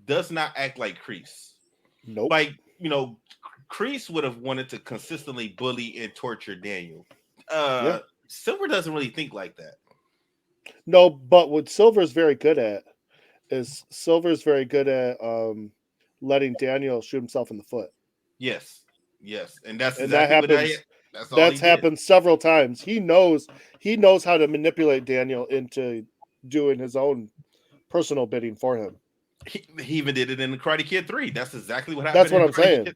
does not act like Kreese. Nope. Like, Kreese would have wanted to consistently bully and torture Daniel. Silver doesn't really think like that. No, but what Silver's very good at is letting Daniel shoot himself in the foot. Yes. And that's that happens. That's happened several times. He knows how to manipulate Daniel into doing his own personal bidding for him. He even did it in the Karate Kid 3. That's exactly what happened. That's what I'm saying.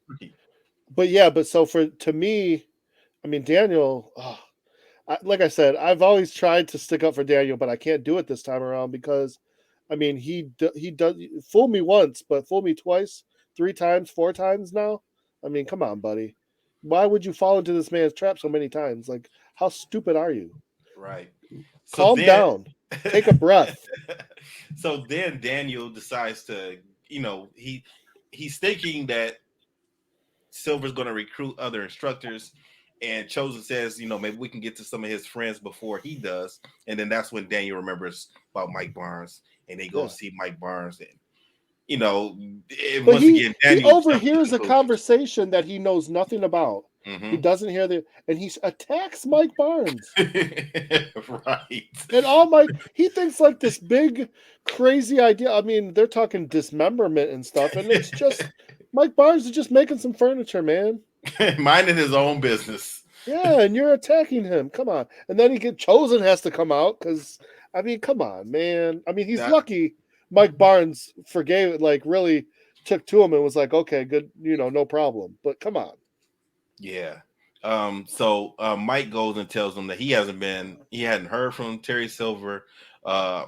But so to me, I mean, Daniel. Like I said, I've always tried to stick up for Daniel, but I can't do it this time around because, I mean, he does fool me once, but fool me twice, 3 times, 4 times now. I mean, come on, buddy. Why would you fall into this man's trap so many times? Like, how stupid are you? Right. So Calm then, down. Take a breath. so then Daniel decides to, he's thinking that Silver's going to recruit other instructors, and Chosen says, maybe we can get to some of his friends before he does, and then that's when Daniel remembers about Mike Barnes, and they go Yeah. see Mike Barnes, and But once again, he Daniel overhears a conversation that he knows nothing about. He doesn't hear and he attacks Mike Barnes. Right. And he thinks like this big crazy idea. I mean, they're talking dismemberment and stuff, and it's just Mike Barnes is just making some furniture, man. Minding his own business. Yeah, and you're attacking him. Come on. And then Chosen has to come out because I mean, come on, man. I mean, he's lucky Mike Barnes forgave it, like really took to him and was like, okay, good, no problem. But come on. Yeah. So Mike goes and tells him that he hadn't heard from Terry Silver.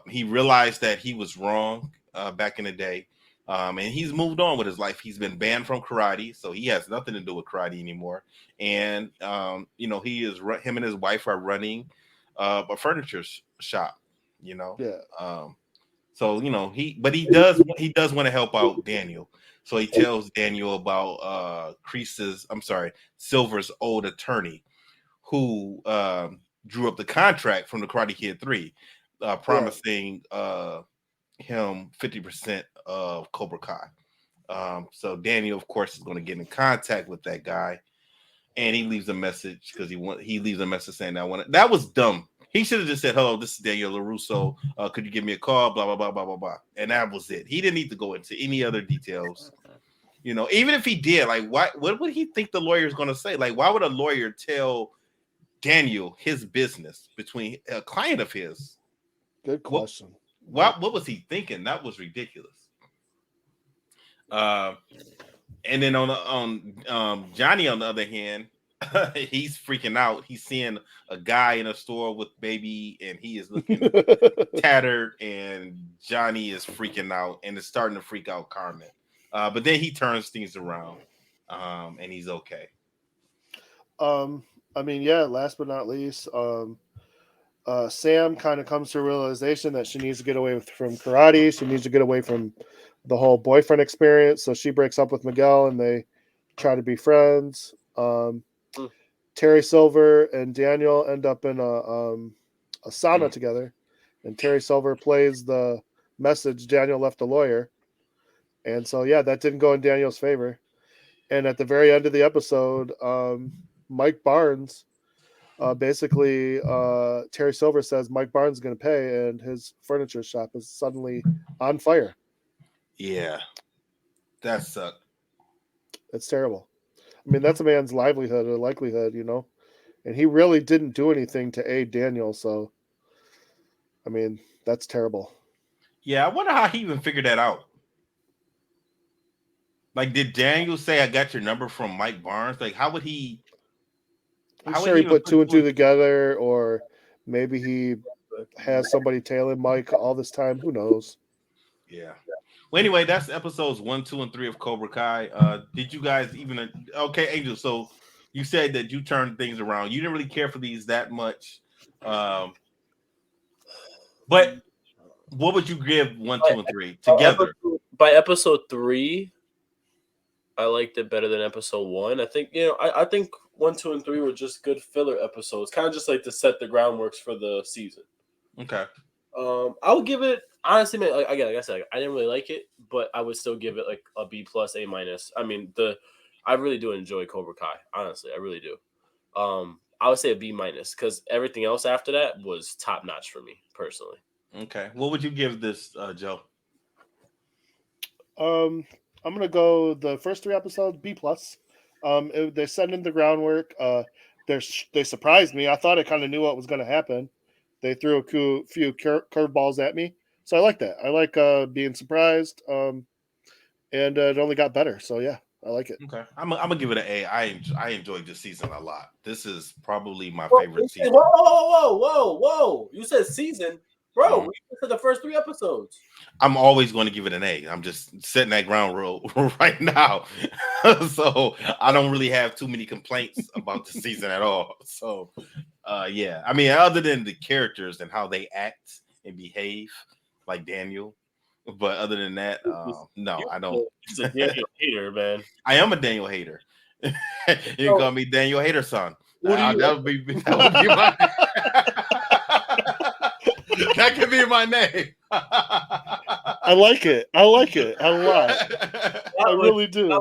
He realized that he was wrong back in the day. And he's moved on with his life. He's been banned from karate, so he has nothing to do with karate anymore. And him and his wife are running a furniture shop. Yeah. So he does want to help out Daniel. So he tells Daniel about Silver's old attorney, who drew up the contract from the Karate Kid 3, promising him 50% of Cobra Kai. So Daniel, of course, is going to get in contact with that guy, and he leaves a message because he leaves a message saying that was dumb. He should have just said, "Hello, this is Daniel LaRusso. Could you give me a call?" Blah blah blah blah blah blah, and that was it. He didn't need to go into any other details. Even if he did, like, what would he think the lawyer is going to say? Like, why would a lawyer tell Daniel his business between a client of his? Good question. What was he thinking? That was ridiculous. And then on Johnny, on the other hand, he's freaking out. He's seeing a guy in a store with baby, and he is looking tattered, and Johnny is freaking out, and it's starting to freak out Carmen. But then he turns things around, and he's okay. I mean, yeah, last but not least, Sam kind of comes to a realization that she needs to get away from karate. She needs to get away from the whole boyfriend experience. So she breaks up with Miguel and they try to be friends. Terry Silver and Daniel end up in a sauna together. And Terry Silver plays the message Daniel left the lawyer. And so, yeah, that didn't go in Daniel's favor. And at the very end of the episode, Mike Barnes, basically, Terry Silver says Mike Barnes is going to pay, and his furniture shop is suddenly on fire. Yeah, that sucked. It's terrible. I mean, that's a man's livelihood or likelihood, and he really didn't do anything to aid Daniel. So, I mean, that's terrible. Yeah, I wonder how he even figured that out. Like, did Daniel say, "I got your number from Mike Barnes"? Like, how would he? I'm sure he put two and two together, or maybe he has somebody tailing Mike all this time. Who knows? Yeah. Well, anyway, that's episodes 1, 2, and 3 of Cobra Kai. Did you guys even? Okay, Angel. So you said that you turned things around. You didn't really care for these that much, but what would you give 1, 2, and 3 together? By episode 3, I liked it better than episode 1. I think I think 1, 2, and 3 were just good filler episodes, kind of just like to set the groundworks for the season. Okay. I would give it, honestly, man, like I said, I didn't really like it, but I would still give it like a B+, A-. I mean, I really do enjoy Cobra Kai. Honestly, I really do. I would say a B- because everything else after that was top notch for me personally. Okay. What would you give this, Joe? I'm gonna go the first 3 episodes B+. They set in the groundwork. They surprised me. I thought I kind of knew what was going to happen. They threw a few curveballs at me, so I like that. I like being surprised, and it only got better. So yeah, I like it. Okay, I'm gonna give it an A. I enjoyed this season a lot. This is probably my favorite season. Whoa! You said season, bro. We said the first 3 episodes. I'm always going to give it an A. I'm just setting that ground rule right now, so I don't really have too many complaints about the season at all. So, yeah, I mean, other than the characters and how they act and behave, like Daniel. But other than that, no, I don't. He's a Daniel hater, man. I am a Daniel hater. You can call me Daniel Hater son. That would be my that could be my name. I like it a lot. I really do. I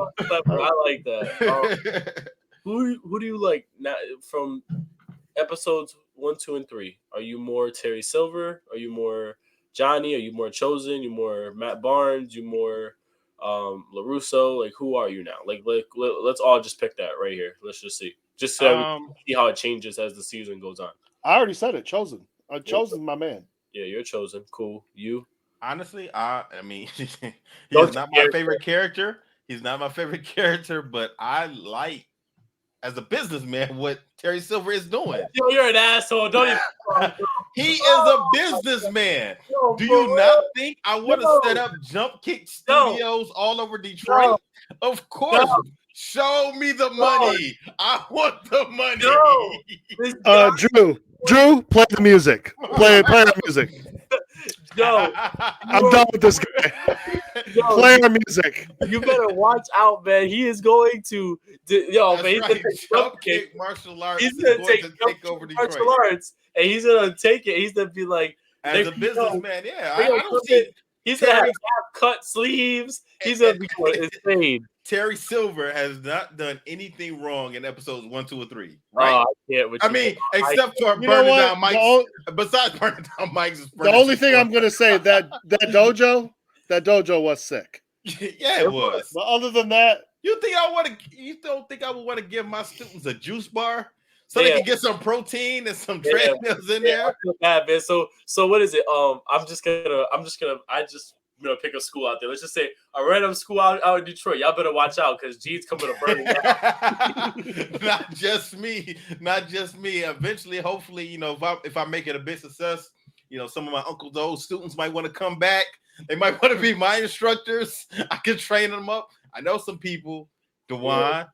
like that. Who do you like now from episodes 1, 2, and 3? Are you more Terry Silver? Are you more Johnny? Are you more Chosen? You more Matt Barnes? You more LaRusso? Like, who are you now? Like let's all just pick that right here. Let's just see. Just so we can see how it changes as the season goes on. I already said it. Chosen. Chosen's my man. Yeah, you're Chosen. Cool. You? Honestly, I mean, he's not my favorite character. He's not my favorite character, but I like, as a businessman, what Terry Silver is doing. Yo, you're an asshole. Don't you? He is a businessman. Do you not think I want to set up Jump Kick Studios all over Detroit? Of course. Show me the money. I want the money. Drew, play the music. Play the music. Yo, I'm done with this guy. Play our music. You better watch out, man. He is going to. He's gonna take Jump Kick martial arts. He's gonna take over Detroit. Martial arts, and he's gonna take it. He's gonna be like, as a businessman, yeah. I don't see. He's gonna have half-cut sleeves. He's gonna be insane. Terry Silver has not done anything wrong in episodes 1, 2, or 3. Right? I can't. I mean, except for burning down Mike's. Besides burning down Mike's. The only thing I'm gonna say that dojo was sick. Yeah, it was. But other than that, you don't think I would want to give my students a juice bar so they can get some protein and some treadmills in there? I feel bad, man. So what is it? I'm gonna pick a school out there. Let's just say a random school out in Detroit. Y'all better watch out because G's coming to burn it down. Not just me. Eventually, hopefully, if I make it a big success, some of my uncle's old students might want to come back. They might want to be my instructors. I can train them up. I know some people. Dewan.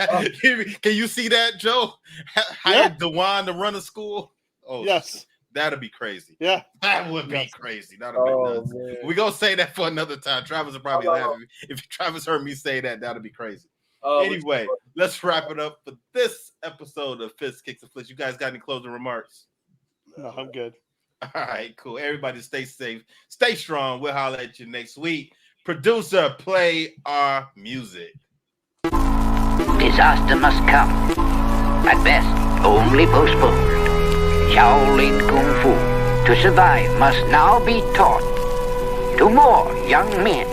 Can you see that, Joe? Hired Dewan to run a school. Oh yes. That'd be crazy. Yeah. That would be crazy. That'd be nuts. We're going to say that for another time. Travis will probably laugh at me. If Travis heard me say that, that'd be crazy. Anyway, let's wrap it up for this episode of Fist Kicks and Flicks. You guys got any closing remarks? No, I'm good. All right, cool. Everybody stay safe. Stay strong. We'll holler at you next week. Producer, play our music. Disaster must come. At best, only postponed. Shaolin Kung Fu, to survive, must now be taught to more young men.